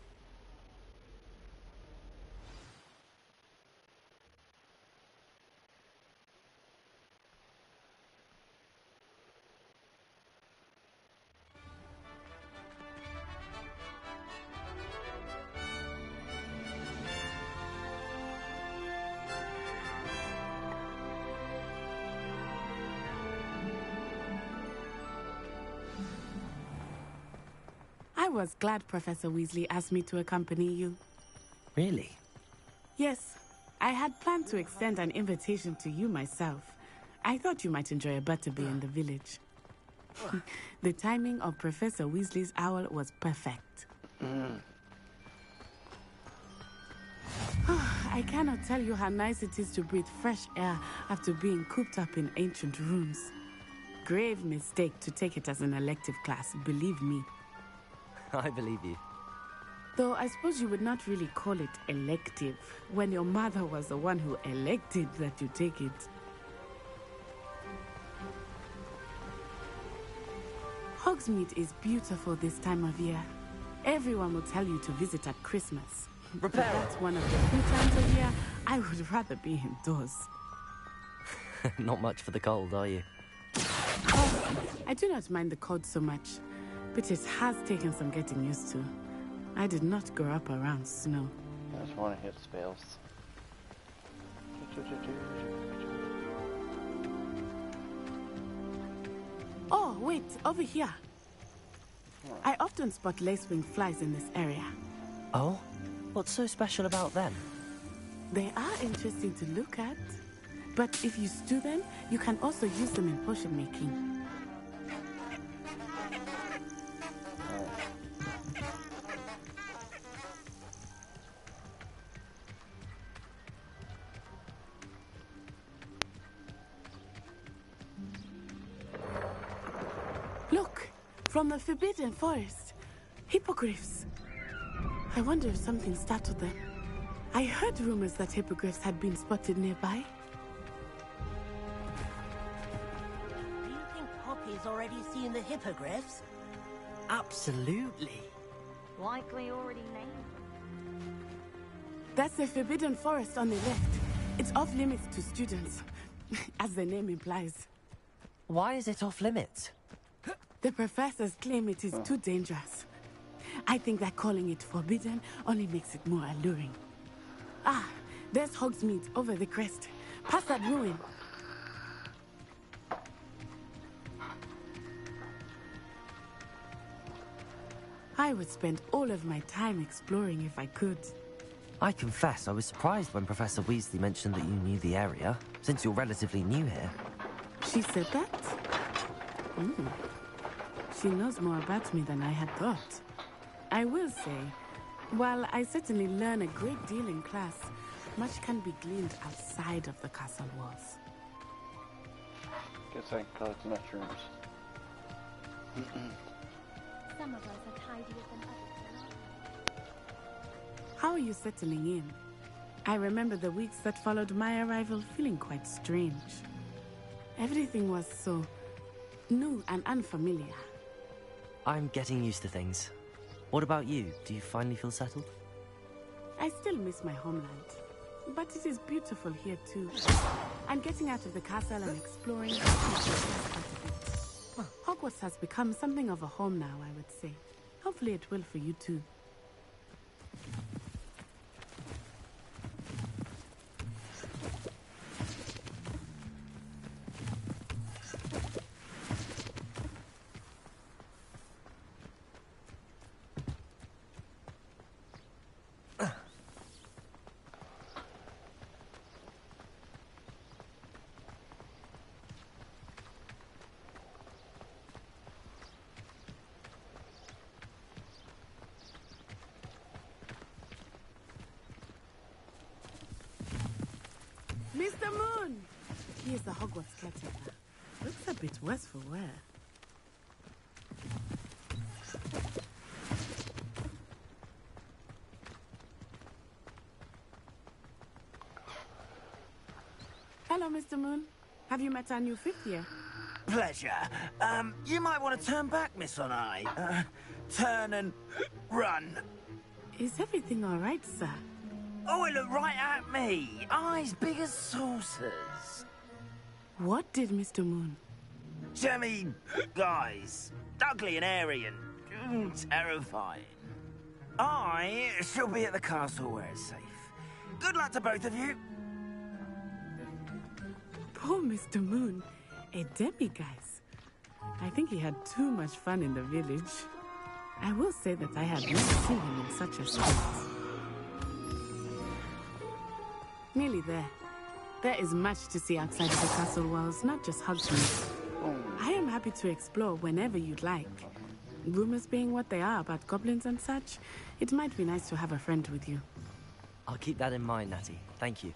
I was glad Professor Weasley asked me to accompany you. Really? Yes. I had planned to extend an invitation to you myself. I thought you might enjoy a butterbeer in the village. The timing of Professor Weasley's owl was perfect. I cannot tell you how nice it is to breathe fresh air after being cooped up in ancient rooms. Grave mistake to take it as an elective class, believe me. I believe you. Though I suppose you would not really call it elective when your mother was the one who elected that you take it. Hogsmeade is beautiful this time of year. Everyone will tell you to visit at Christmas. But that's one of the few times of year I would rather be indoors. Not much for the cold, are you? Oh, I do not mind the cold so much, but it has taken some getting used to. I did not grow up around snow. I just want to hit spells. Oh, wait, over here. I often spot lacewing flies in this area. Oh? What's so special about them? They are interesting to look at. But if you stew them, you can also use them in potion making. Look, from the Forbidden Forest. Hippogriffs. I wonder if something startled them. I heard rumors that hippogriffs had been spotted nearby. Do you think Poppy's already seen the hippogriffs? Absolutely. Likely already named. That's the Forbidden Forest on the left. It's off limits to students, as the name implies. Why is it off limits? The professors claim it is too dangerous. I think that calling it forbidden only makes it more alluring. Ah, there's Hogsmeade over the crest. Past that ruin. I would spend all of my time exploring if I could. I confess I was surprised when Professor Weasley mentioned that you knew the area, since you're relatively new here. She said that? She knows more about me than I had thought. I will say, while I certainly learn a great deal in class, much can be gleaned outside of the castle walls. Guess I can collect mushrooms. Some of us are tidier than others. How are you settling in? I remember the weeks that followed my arrival feeling quite strange. Everything was so new and unfamiliar. I'm getting used to things. What about you? Do you finally feel settled? I still miss my homeland, but it is beautiful here too. And getting out of the castle and exploring Hogwarts has become something of a home now, I would say. Hopefully it will for you too. Mr. Moon! He is the Hogwarts caretaker. Looks a bit worse for wear. Hello, Mr. Moon. Have you met our new fifth year? Pleasure. You might want to turn back, Miss Onai. Turn and run. Is everything all right, sir? Oh, it looked right at me. Eyes big as saucers. What did Mr. Moon? Jemmy, guys. Ugly and airy and terrifying. I shall be at the castle where it's safe. Good luck to both of you. Poor Mr. Moon. A demiguise. I think he had too much fun in the village. I will say that I had never seen him in such a state. Nearly there. There is much to see outside of the castle walls, not just Hogsmeade. I am happy to explore whenever you'd like. Rumors being what they are about goblins and such, it might be nice to have a friend with you. I'll keep that in mind, Natty. Thank you.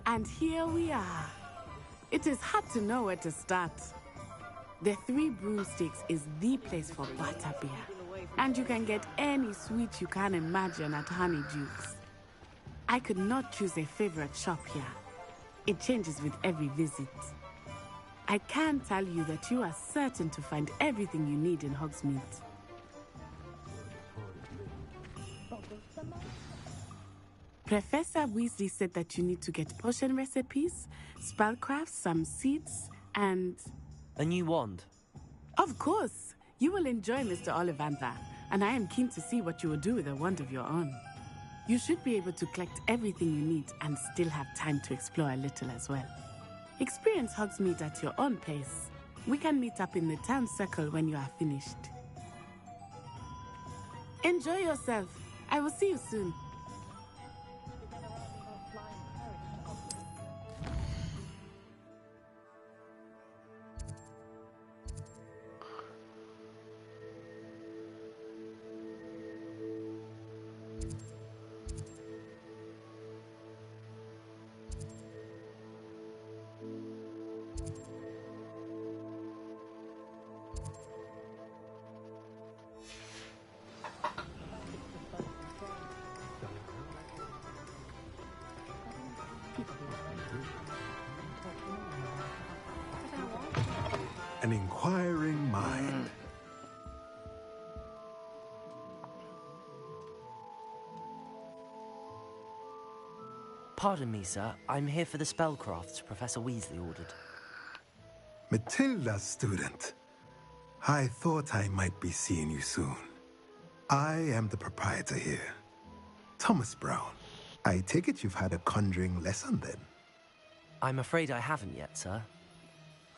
And here we are. It is hard to know where to start. The Three Broomsticks is the place for butterbeer. And you can get any sweet you can imagine at Honeydukes. I could not choose a favorite shop here. It changes with every visit. I can tell you that you are certain to find everything you need in Hogsmeade. Professor Weasley said that you need to get potion recipes, spellcrafts, some seeds, and... A new wand? Of course. You will enjoy Mr. Ollivander, and I am keen to see what you will do with a wand of your own. You should be able to collect everything you need and still have time to explore a little as well. Experience Hogsmeade at your own pace. We can meet up in the town circle when you are finished. Enjoy yourself. I will see you soon. An inquiring mind. Pardon me, sir. I'm here for the spellcrafts Professor Weasley ordered. Matilda's student. I thought I might be seeing you soon. I am the proprietor here, Thomas Brown. I take it you've had a conjuring lesson then? I'm afraid I haven't yet, sir.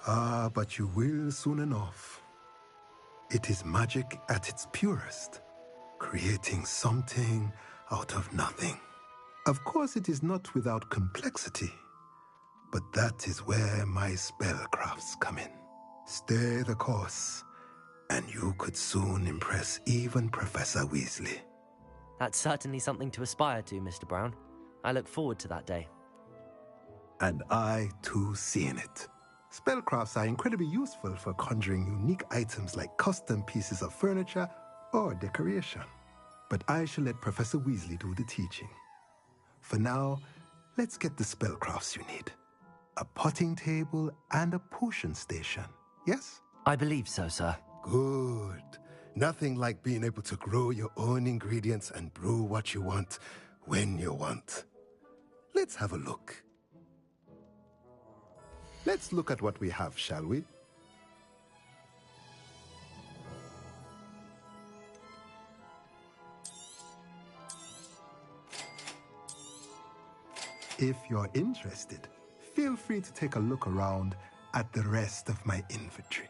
Ah, but you will soon enough. It is magic at its purest, creating something out of nothing. Of course, it is not without complexity, but that is where my spellcrafts come in. Stay the course, and you could soon impress even Professor Weasley. That's certainly something to aspire to, Mr. Brown. I look forward to that day. And I, too, seeing it. Spellcrafts are incredibly useful for conjuring unique items like custom pieces of furniture or decoration. But I shall let Professor Weasley do the teaching. For now, let's get the spellcrafts you need. A potting table and a potion station, yes? I believe so, sir. Good. Nothing like being able to grow your own ingredients and brew what you want when you want. Let's have a look. Let's look at what we have, shall we? If you're interested, feel free to take a look around at the rest of my inventory.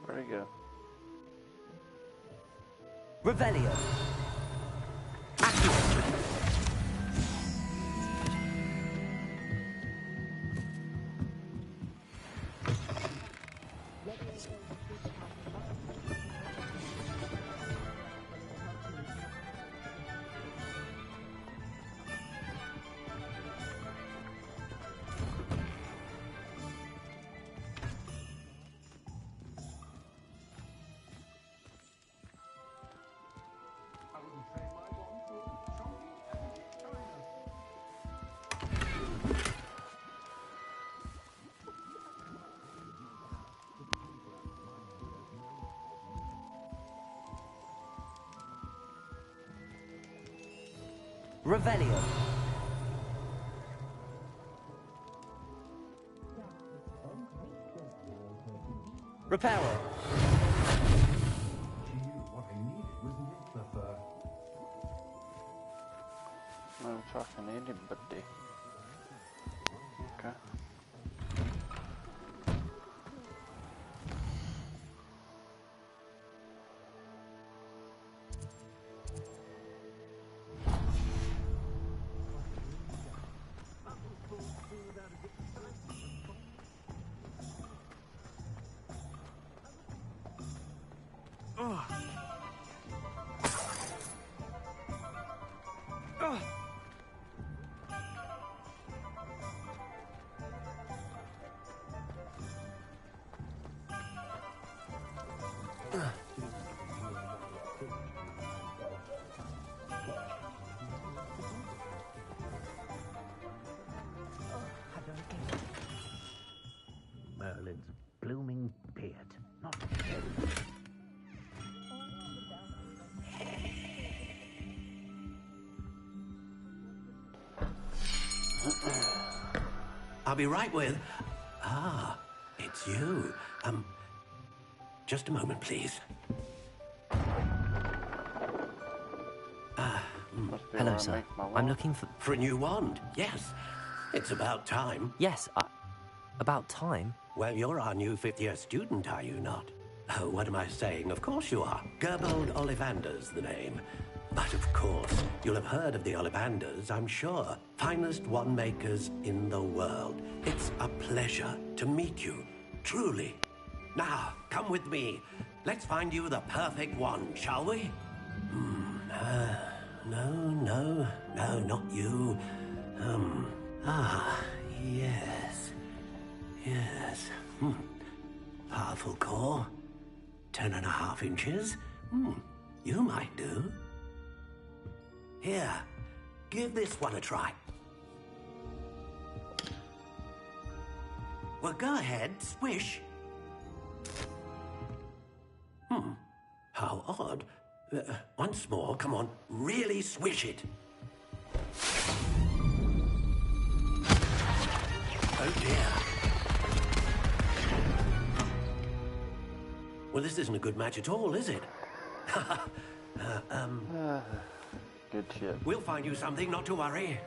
Where'd he go? Revelio. Revelio. Reparo. No talking to anybody. Okay. Merlin's blooming beard. Not I'll be right with... Ah, it's you. Just a moment, please. Hello, sir. I'm looking for... For a new wand, yes. It's about time. Yes, about time? Well, you're our new fifth-year student, are you not? Oh, what am I saying? Of course you are. Gerbold Ollivander's the name. But of course, you'll have heard of the Ollivanders, I'm sure. Finest wand makers in the world. It's a pleasure to meet you, truly. Now, come with me. Let's find you the perfect wand, shall we? No, not you. Yes. Yes. Powerful core. 10.5 inches. You might do. Here, give this one a try. Well, go ahead, swish. How odd. Once more, come on, really swish it. Oh dear. Well, this isn't a good match at all, is it? Good shit. We'll find you something, not to worry.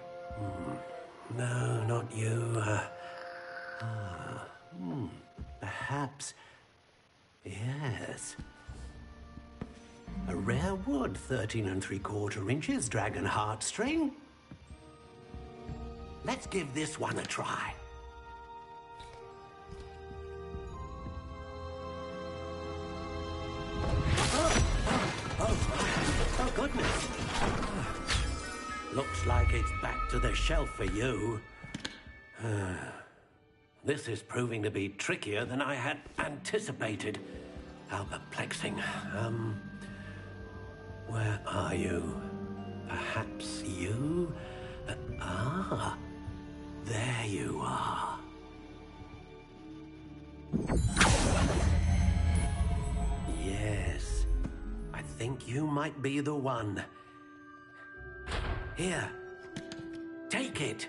No, not you. Perhaps. Yes. A rare wood, 13 3/4 inches, dragon heartstring. Let's give this one a try. Oh, goodness. Looks like it's back to the shelf for you. This is proving to be trickier than I had anticipated. How perplexing. Where are you? Perhaps you? There you are. Yes. I think you might be the one. Here. Take it.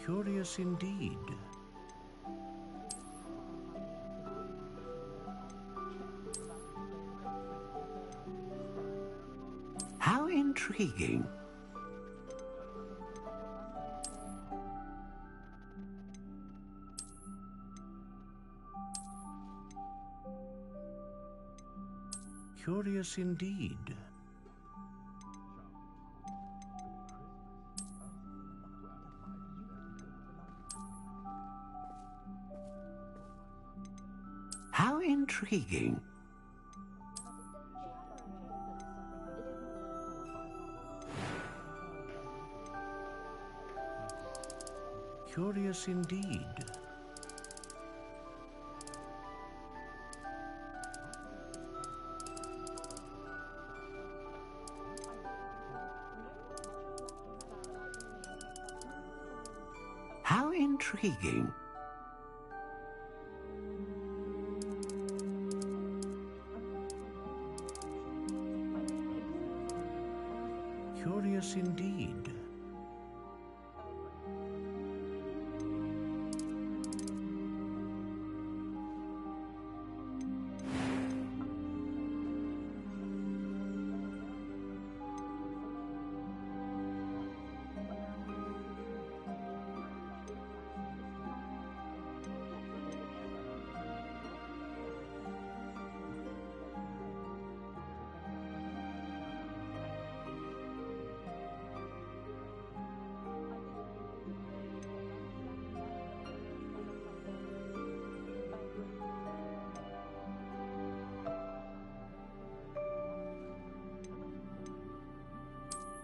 Curious indeed. How intriguing. Curious indeed. How intriguing. Curious indeed. How intriguing. Curious indeed.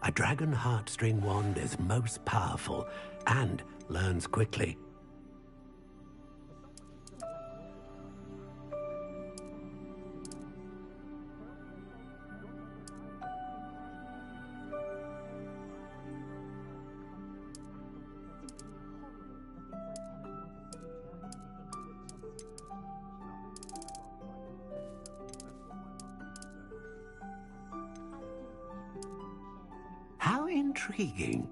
A dragon heartstring wand is most powerful and learns quickly. How intriguing.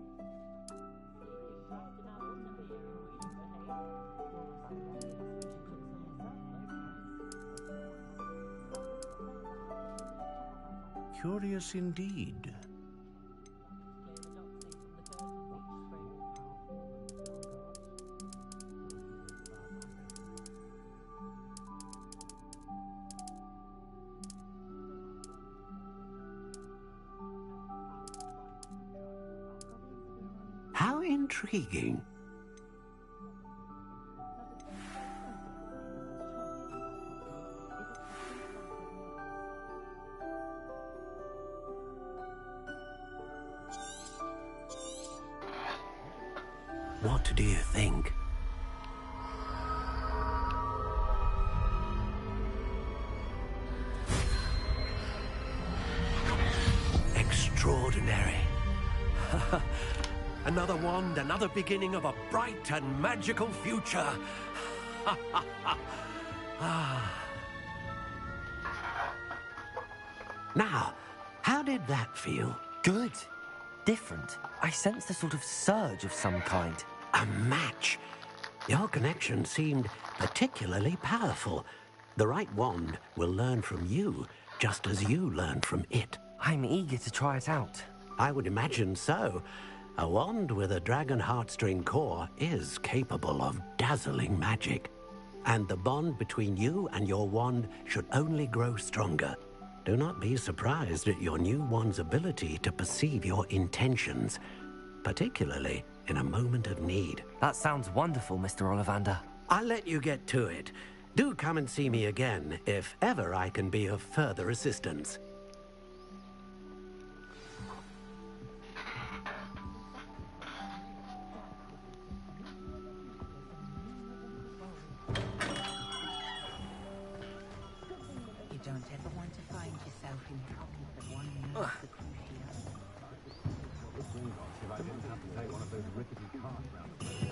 Curious indeed. How intriguing. What do you think? Extraordinary. Another wand, another beginning of a bright and magical future. Now, how did that feel? Good. Different. I sensed a sort of surge of some kind. A match. Your connection seemed particularly powerful. The right wand will learn from you, just as you learned from it. I'm eager to try it out. I would imagine so. A wand with a dragon heartstring core is capable of dazzling magic. And the bond between you and your wand should only grow stronger. Do not be surprised at your new wand's ability to perceive your intentions, particularly in a moment of need. That sounds wonderful, Mr. Ollivander. I'll let you get to it. Do come and see me again if ever I can be of further assistance. You don't ever want to find yourself in trouble for one minute of the crucial. If I didn't have to take one of those rickety carts round the place.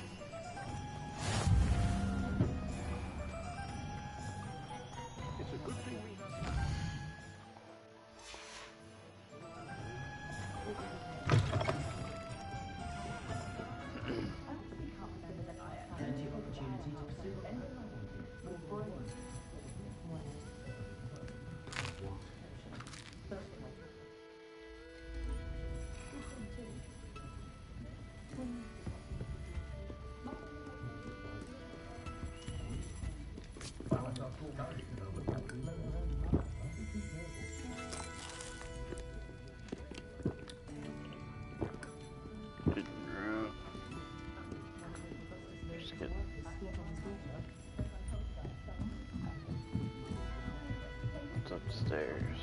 It's a good thing we... Plenty of opportunity to pursue anything I wanted. It's upstairs.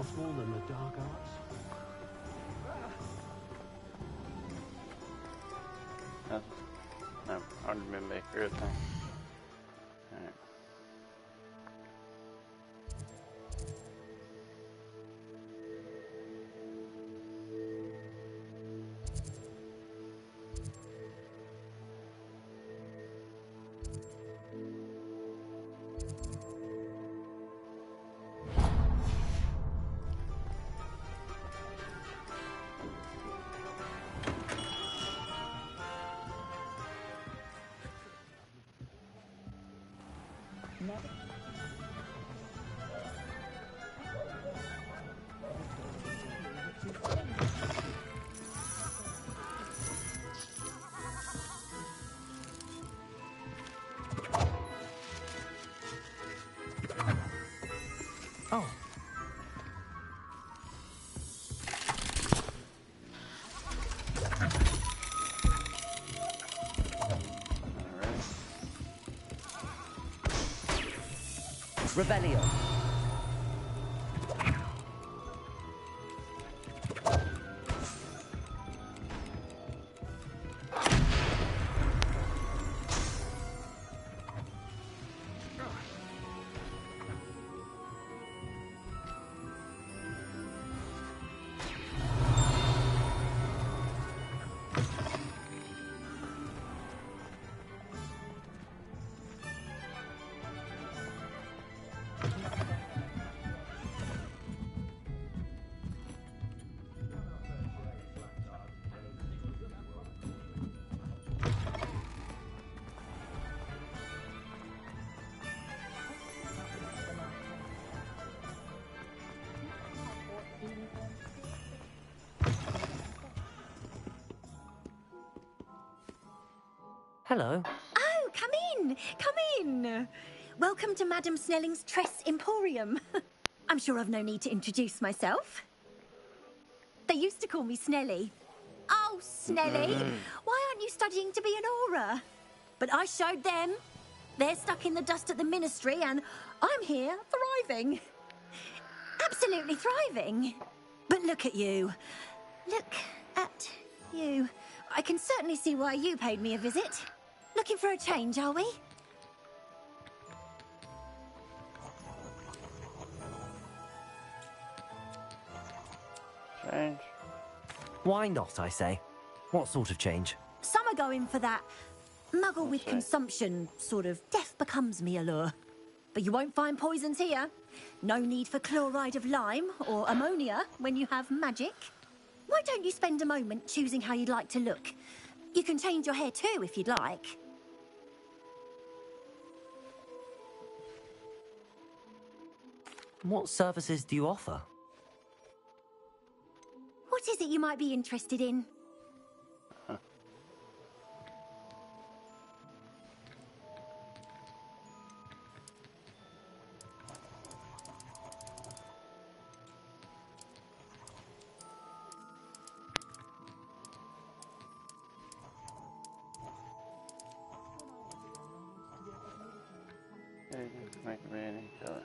powerful than the dark arts? No, I remember everything. Alright. Oh. Rebellion. Hello. Oh, come in! Come in! Welcome to Madame Snelling's Tress Emporium. I'm sure I've no need to introduce myself. They used to call me Snelly. Oh, Snelly, why aren't you studying to be an aura? But I showed them. They're stuck in the dust at the ministry, and I'm here thriving. Absolutely thriving. But look at you. Look at you. I can certainly see why you paid me a visit. Looking for a change, are we? Change? Why not, I say? What sort of change? Some are going for that muggle with consumption, sort of death becomes me allure. But you won't find poisons here. No need for chloride of lime or ammonia when you have magic. Why don't you spend a moment choosing how you'd like to look? You can change your hair too if you'd like. What services do you offer? What is it you might be interested in? Make it any color.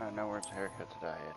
I know where it's a haircut that I had.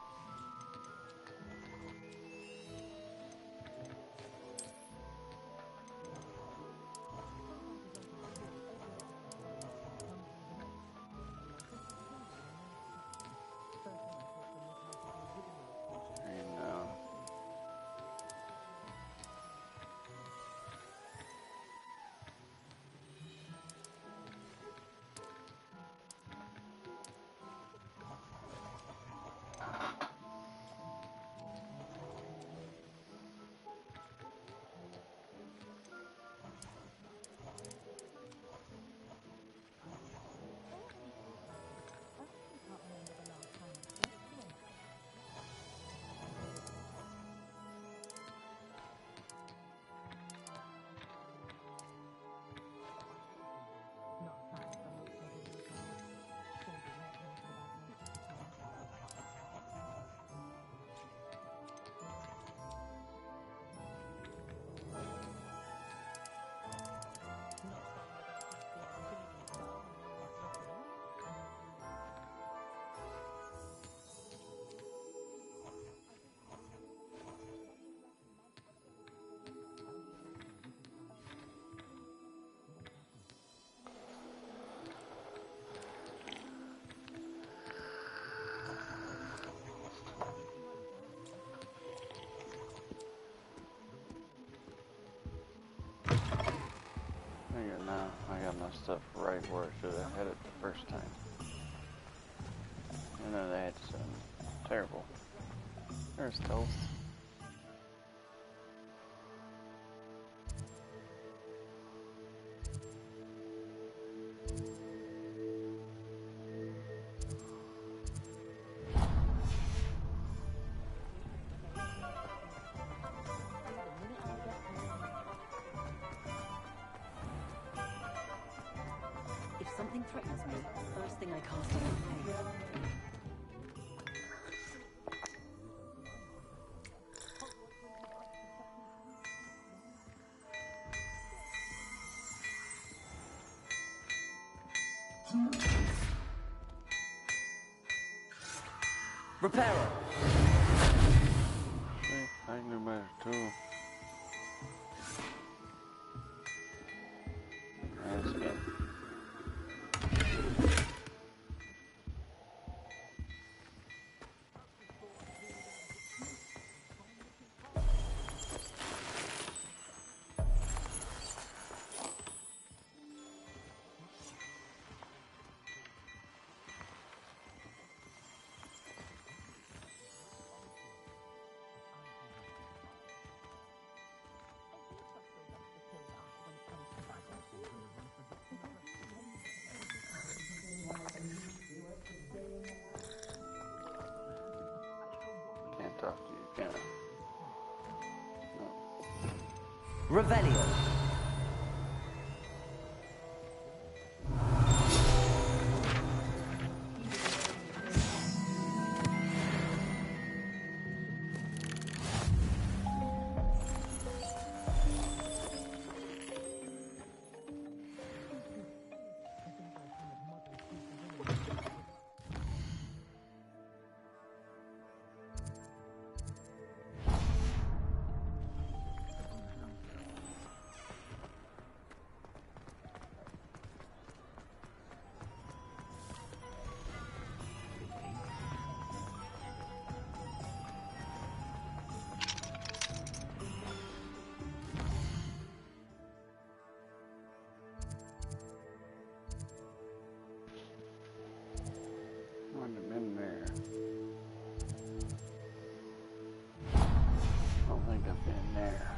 Now I got my stuff right where I should have had it the first time. And then that's terrible. There's toast. If something threatens me, first thing I cast is my egg. Repairer! See, I can do better too. That's good. Can't talk to you, can I? No. Revelio. Wouldn't have been there. I don't think I've been there.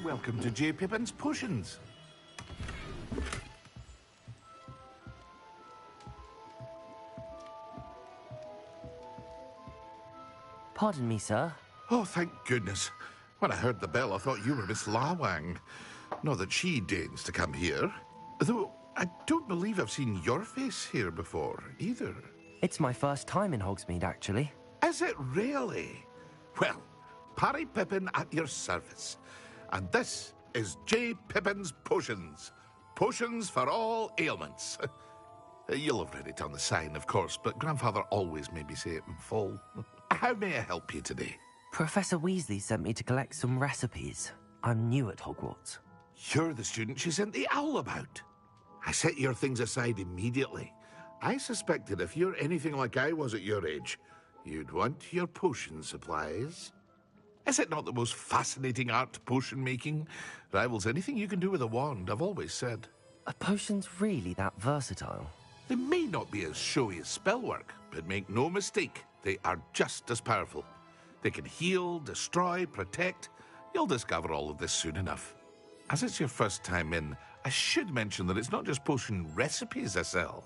Welcome to J. Pippin's Potions. Pardon me, sir. Oh, thank goodness. When I heard the bell, I thought you were Miss Lawang. Not that she deigns to come here. Though, I don't believe I've seen your face here before, either. It's my first time in Hogsmeade, actually. Is it really? Well, Parry Pippin at your service. And this is J. Pippin's Potions. Potions for all ailments. You'll have read it on the sign, of course, but Grandfather always made me say it in full. How may I help you today? Professor Weasley sent me to collect some recipes. I'm new at Hogwarts. You're the student she sent the owl about. I set your things aside immediately. I suspected if you're anything like I was at your age, you'd want your potion supplies. Is it not the most fascinating art, potion making? Rivals anything you can do with a wand, I've always said. Are potions really that versatile? They may not be as showy as spellwork, but make no mistake, they are just as powerful. They can heal, destroy, protect. You'll discover all of this soon enough. As it's your first time in, I should mention that it's not just potion recipes I sell.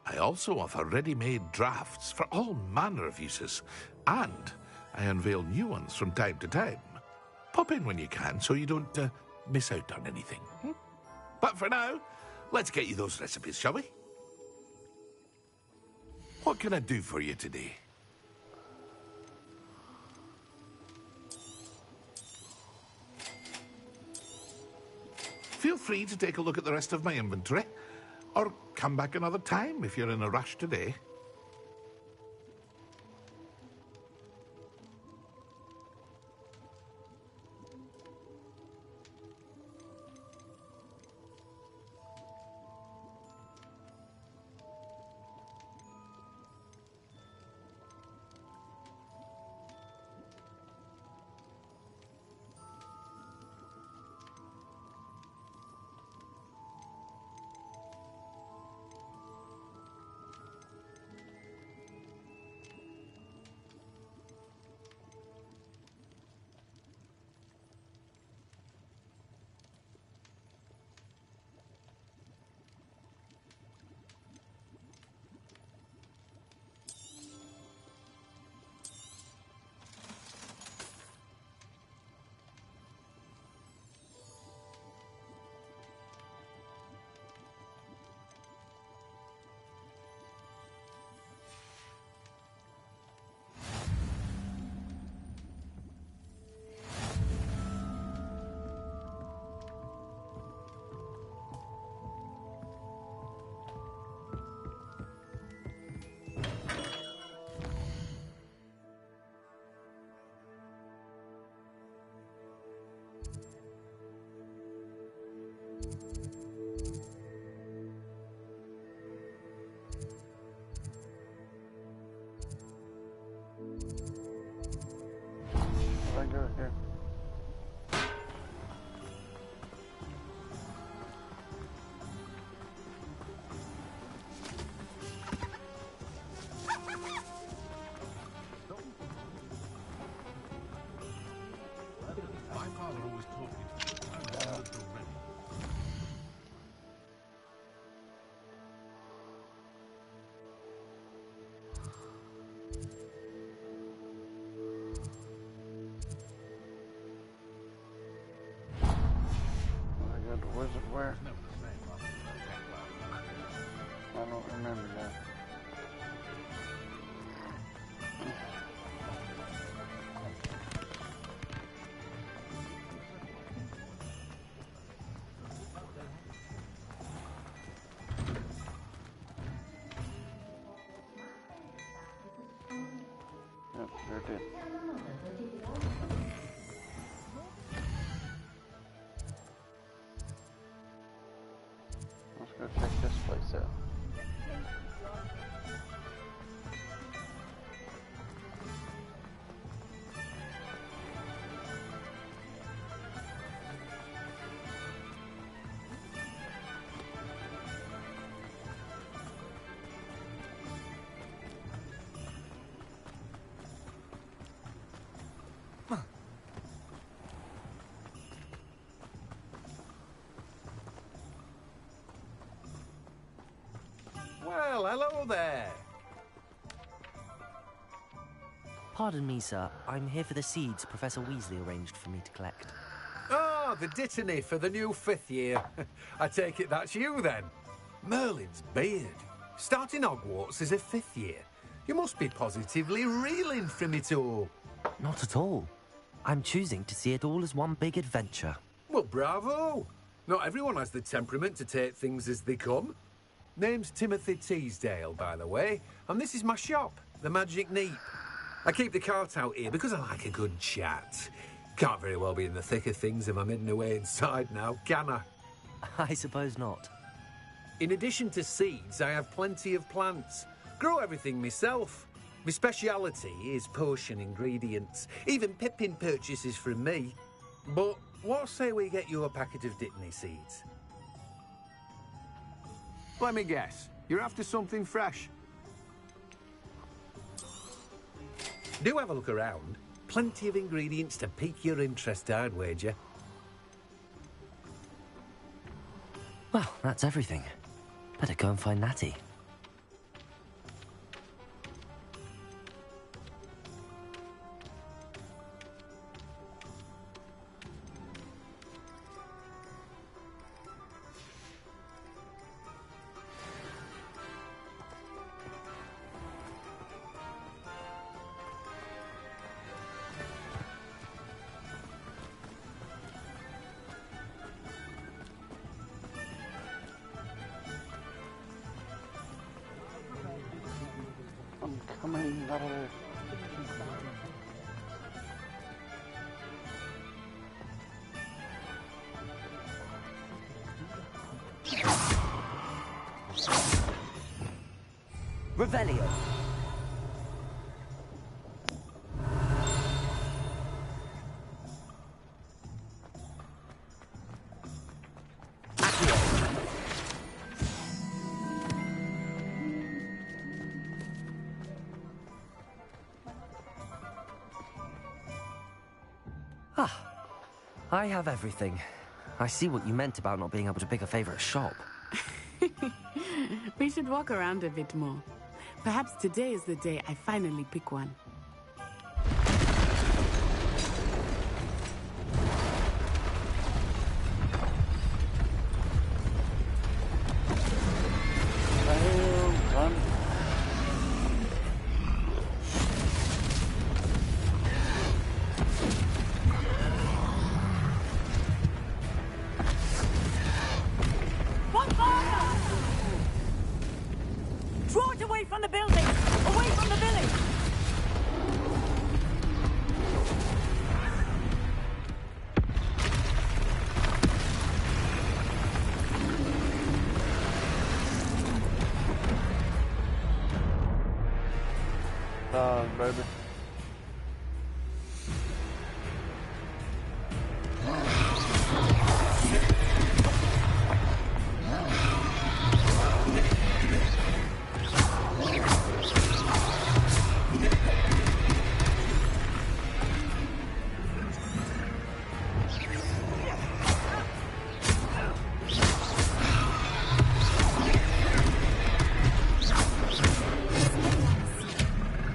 I also offer ready-made drafts for all manner of uses, and I unveil new ones from time to time. Pop in when you can so you don't miss out on anything. But for now, let's get you those recipes, shall we? What can I do for you today? Feel free to take a look at the rest of my inventory, or come back another time if you're in a rush today. I go here. My father always taught me to put my word to ready. I got the wizard where? I don't remember that. Yep, sure did. Let's go check this place out. Well, hello there. Pardon me, sir. I'm here for the seeds Professor Weasley arranged for me to collect. Ah, the dittany for the new 5th year. I take it that's you, then. Merlin's beard. Starting Hogwarts as a 5th year. You must be positively reeling from it all. Not at all. I'm choosing to see it all as one big adventure. Well, bravo. Not everyone has the temperament to take things as they come. Name's Timothy Teasdale, by the way, and this is my shop, the Magic Neep. I keep the cart out here because I like a good chat. Can't very well be in the thick of things if I'm hidden away inside now, can I? I suppose not. In addition to seeds, I have plenty of plants. Grow everything myself. My speciality is potion ingredients. Even Pippin purchases from me. But what say we get you a packet of Dittany seeds? Let me guess. You're after something fresh. Do have a look around. Plenty of ingredients to pique your interest, I'd wager. Well, that's everything. Better go and find Natty. Coming out of there. Revelio. I have everything. I see what you meant about not being able to pick a favorite shop. We should walk around a bit more. Perhaps today is the day I finally pick one. Draw it away from the building! Away from the village! Baby.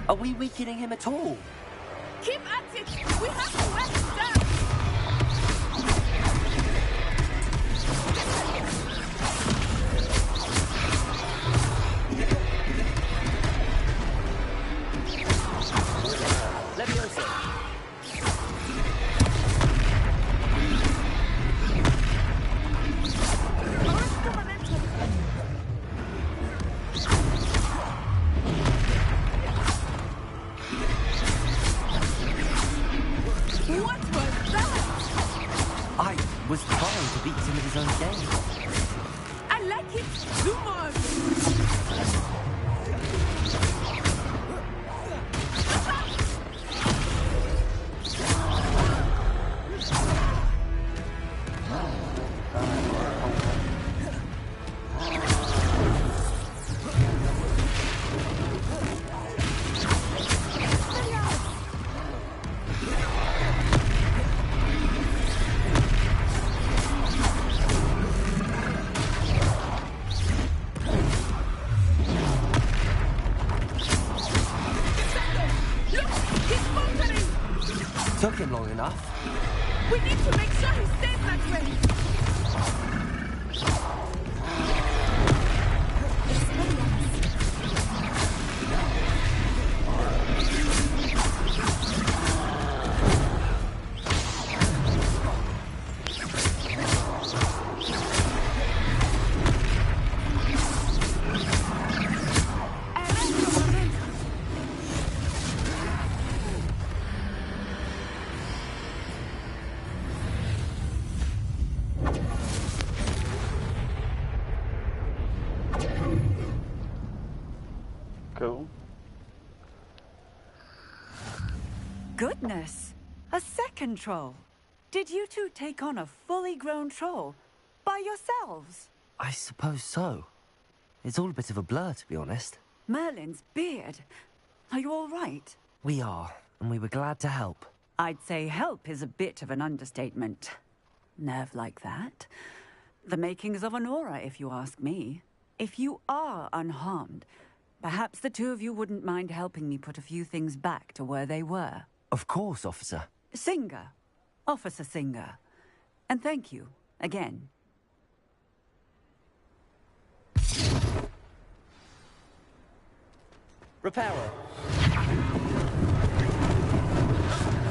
Are we weakening him at all? Keep at it! We have to wear him down! Leviosa. What was that? I was trying to beat him at his own game. I like it! Do more of it! stuff. We need to make sure he stays that way. Cool. Goodness! A second troll. Did you two take on a fully grown troll by yourselves? I suppose so. It's all a bit of a blur, to be honest. Merlin's beard. Are you all right? We are, and we were glad to help. I'd say help is a bit of an understatement. Nerve like that. The makings of an aura, if you ask me. If you are unharmed, perhaps the two of you wouldn't mind helping me put a few things back to where they were. Of course, officer. Singer. Officer Singer. And thank you, again. Repairer.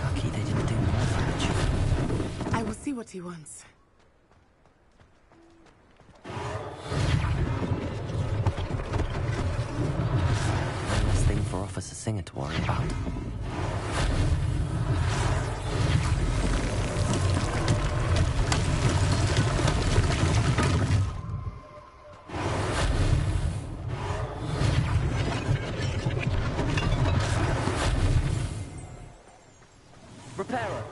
Lucky they didn't do more damage. I will see what he wants. One less thing for Officer Singer to worry about. Repairer.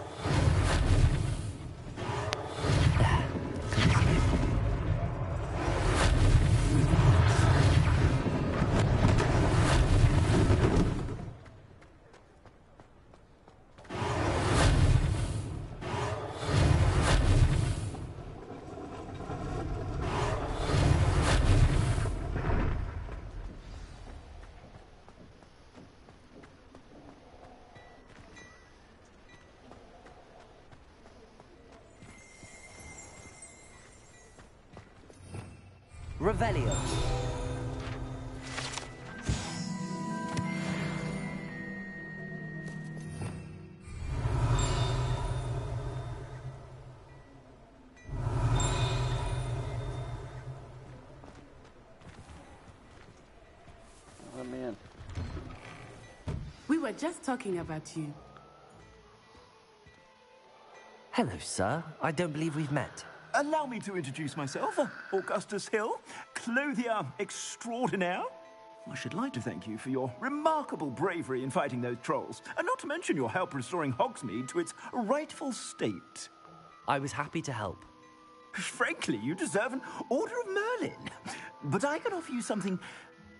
Revelio. Let me in. We were just talking about you. Hello, sir. I don't believe we've met. Allow me to introduce myself, Augustus Hill, clothier extraordinaire. I should like to thank you for your remarkable bravery in fighting those trolls, and not to mention your help restoring Hogsmeade to its rightful state. I was happy to help. Frankly, you deserve an Order of Merlin. But I can offer you something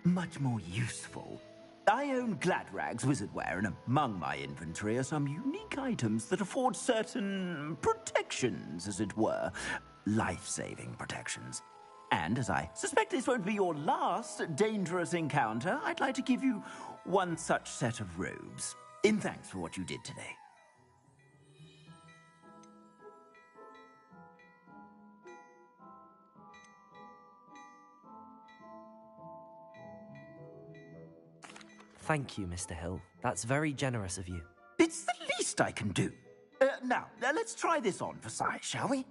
much more useful. I own Gladrag's wizardware, and among my inventory are some unique items that afford certain protections, as it were. Life-saving protections. And as I suspect this won't be your last dangerous encounter, I'd like to give you one such set of robes, in thanks for what you did today. Thank you, Mr. Hill. That's very generous of you. It's the least I can do. Now, let's try this on for size, shall we?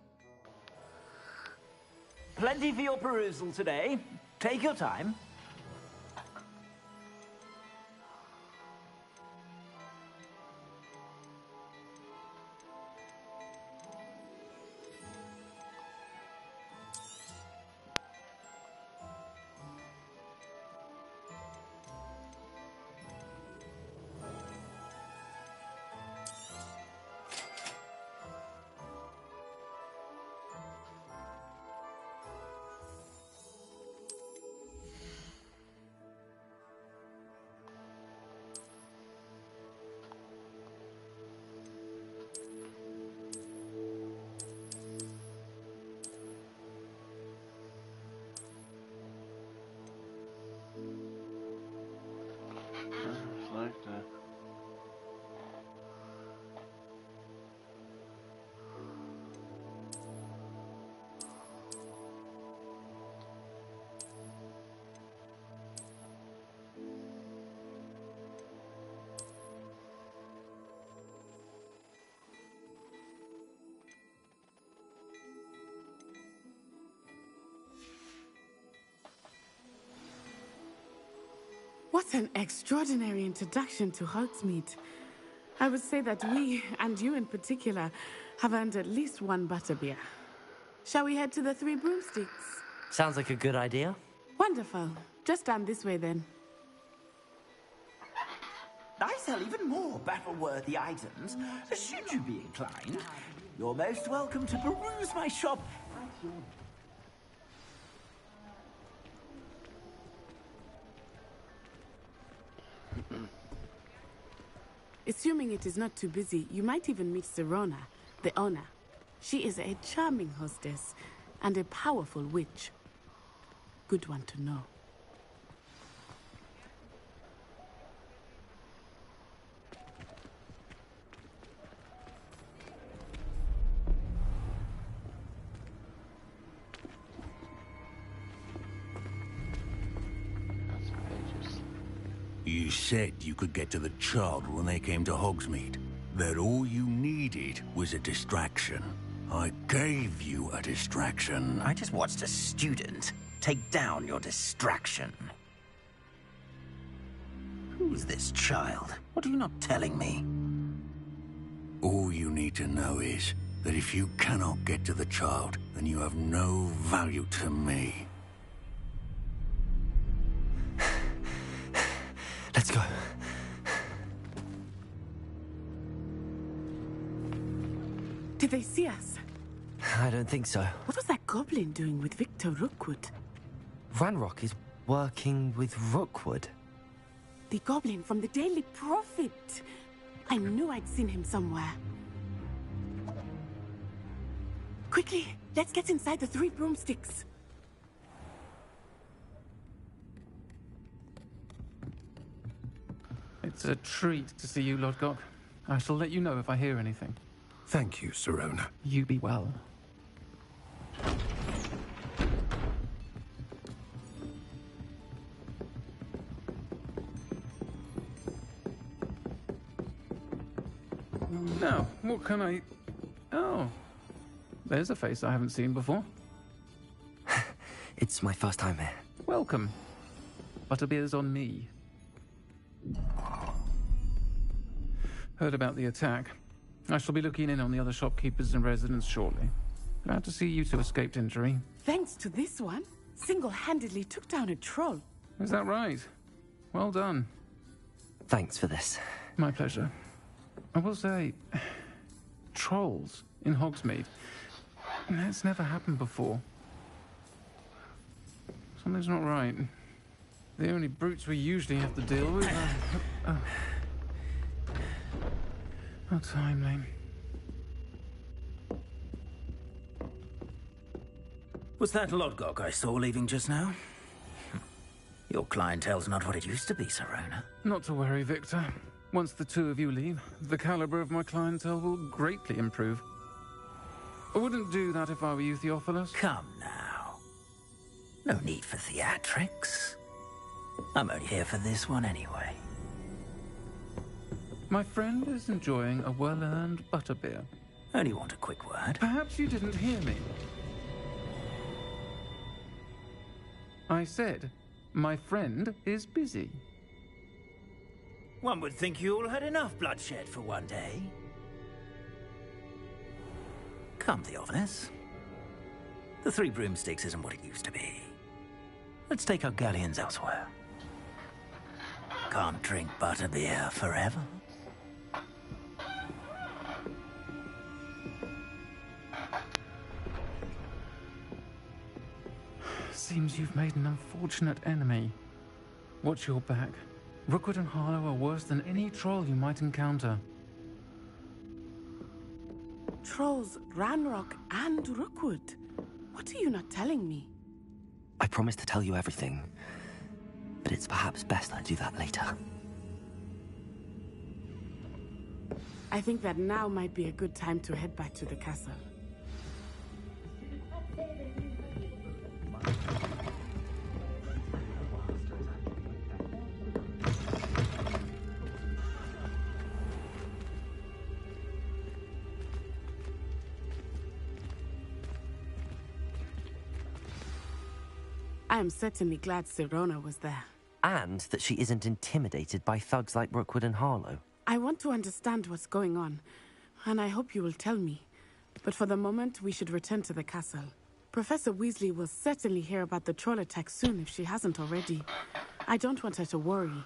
Plenty for your perusal today. Take your time. What an extraordinary introduction to Hogsmeade. I would say that we, and you in particular, have earned at least one butterbeer. Shall we head to the Three Broomsticks? Sounds like a good idea. Wonderful. Just down this way then. I sell even more battle-worthy items. Should you be inclined, you're most welcome to peruse my shop. Assuming it is not too busy, you might even meet Sirona, the owner. She is a charming hostess and a powerful witch. Good one to know. You said you could get to the child when they came to Hogsmeade. That all you needed was a distraction. I gave you a distraction. I just watched a student take down your distraction. Who's this child? What are you not telling me? All you need to know is that if you cannot get to the child, then you have no value to me. Let's go. Did they see us? I don't think so. What was that goblin doing with Victor Rookwood? Ranrock is working with Rookwood. The goblin from the Daily Prophet. I knew I'd seen him somewhere. Quickly, let's get inside the Three Broomsticks. It's a treat to see you, Lodgok. I shall let you know if I hear anything. Thank you, Sirona. You be well. Now, what can I... Oh, there's a face I haven't seen before. It's my first time here. Welcome. Butterbeer's on me. Heard about the attack. I shall be looking in on the other shopkeepers and residents shortly. Glad to see you two escaped injury. Thanks to this one, single-handedly took down a troll. Is that right? Well done. Thanks for this. My pleasure. I will say, trolls in Hogsmeade. That's never happened before. Something's not right. The only brutes we usually have to deal with are... How timely. Was that Lodgok I saw leaving just now? Your clientele's not what it used to be, Sirona. Not to worry, Victor. Once the two of you leave, the caliber of my clientele will greatly improve. I wouldn't do that if I were you, Theophilus. Come now. No need for theatrics. I'm only here for this one anyway. My friend is enjoying a well-earned butterbeer. Only want a quick word. Perhaps you didn't hear me. I said, my friend is busy. One would think you all had enough bloodshed for one day. Come, Theophilus. The Three Broomsticks isn't what it used to be. Let's take our galleons elsewhere. Can't drink butterbeer forever. Seems you've made an unfortunate enemy. Watch your back. Rookwood and Harlow are worse than any troll you might encounter. Trolls, Ranrock, and Rookwood. What are you not telling me? I promised to tell you everything, but it's perhaps best I do that later. I think that now might be a good time to head back to the castle. I am certainly glad Sirona was there. And that she isn't intimidated by thugs like Rookwood and Harlow. I want to understand what's going on, and I hope you will tell me. But for the moment, we should return to the castle. Professor Weasley will certainly hear about the troll attack soon if she hasn't already. I don't want her to worry.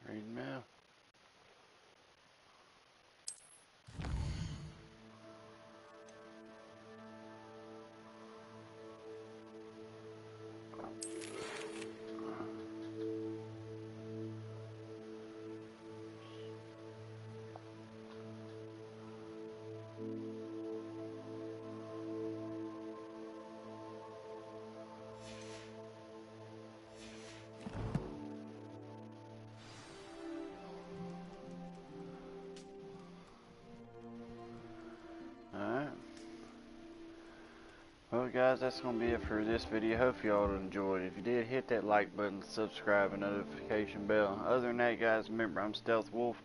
Read now. Alright. Well guys, that's going to be it for this video. Hope y'all enjoyed. If you did, hit that like button, subscribe, and notification bell. Other than that guys, remember I'm Stealth Wolf.